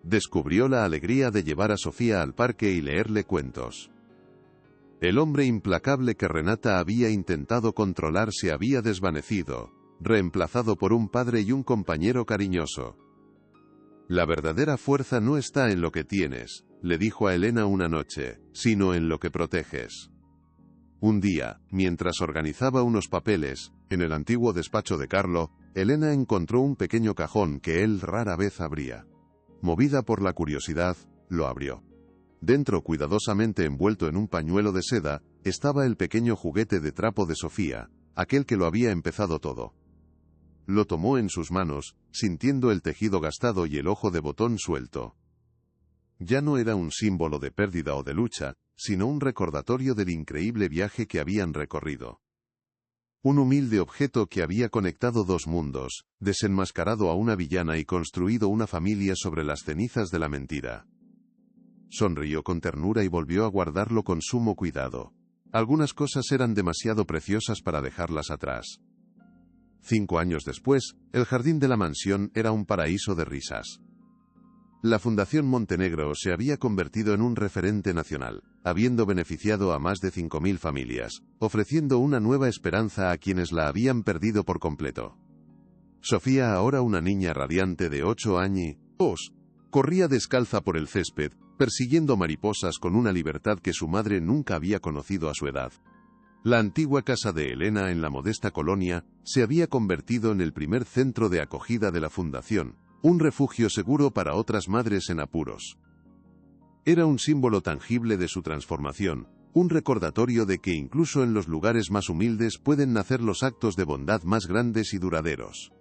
Descubrió la alegría de llevar a Sofía al parque y leerle cuentos. El hombre implacable que Renata había intentado controlar se había desvanecido, reemplazado por un padre y un compañero cariñoso. La verdadera fuerza no está en lo que tienes, le dijo a Elena una noche, sino en lo que proteges. Un día, mientras organizaba unos papeles, en el antiguo despacho de Carlo, Elena encontró un pequeño cajón que él rara vez abría. Movida por la curiosidad, lo abrió. Dentro, cuidadosamente envuelto en un pañuelo de seda, estaba el pequeño juguete de trapo de Sofía, aquel que lo había empezado todo. Lo tomó en sus manos, sintiendo el tejido gastado y el ojo de botón suelto. Ya no era un símbolo de pérdida o de lucha, sino un recordatorio del increíble viaje que habían recorrido. Un humilde objeto que había conectado dos mundos, desenmascarado a una villana y construido una familia sobre las cenizas de la mentira. Sonrió con ternura y volvió a guardarlo con sumo cuidado. Algunas cosas eran demasiado preciosas para dejarlas atrás. 5 años después, el jardín de la mansión era un paraíso de risas. La Fundación Montenegro se había convertido en un referente nacional, habiendo beneficiado a más de 5.000 familias, ofreciendo una nueva esperanza a quienes la habían perdido por completo. Sofía, ahora una niña radiante de 8 años, corría descalza por el césped, persiguiendo mariposas con una libertad que su madre nunca había conocido a su edad. La antigua casa de Elena en la modesta colonia se había convertido en el primer centro de acogida de la fundación, un refugio seguro para otras madres en apuros. Era un símbolo tangible de su transformación, un recordatorio de que incluso en los lugares más humildes pueden nacer los actos de bondad más grandes y duraderos.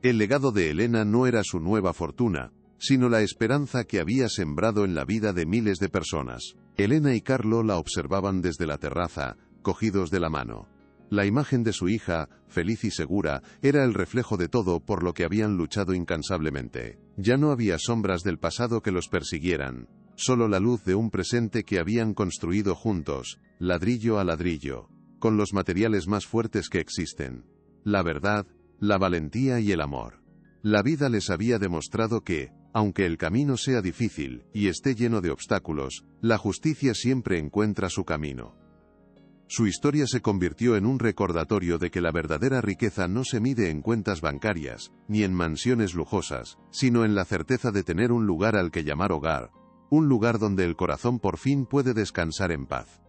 El legado de Elena no era su nueva fortuna, sino la esperanza que había sembrado en la vida de miles de personas. Elena y Carlo la observaban desde la terraza, cogidos de la mano. La imagen de su hija, feliz y segura, era el reflejo de todo por lo que habían luchado incansablemente. Ya no había sombras del pasado que los persiguieran, solo la luz de un presente que habían construido juntos, ladrillo a ladrillo, con los materiales más fuertes que existen: la verdad, la valentía y el amor. La vida les había demostrado que, aunque el camino sea difícil y esté lleno de obstáculos, la justicia siempre encuentra su camino. Su historia se convirtió en un recordatorio de que la verdadera riqueza no se mide en cuentas bancarias, ni en mansiones lujosas, sino en la certeza de tener un lugar al que llamar hogar, un lugar donde el corazón por fin puede descansar en paz.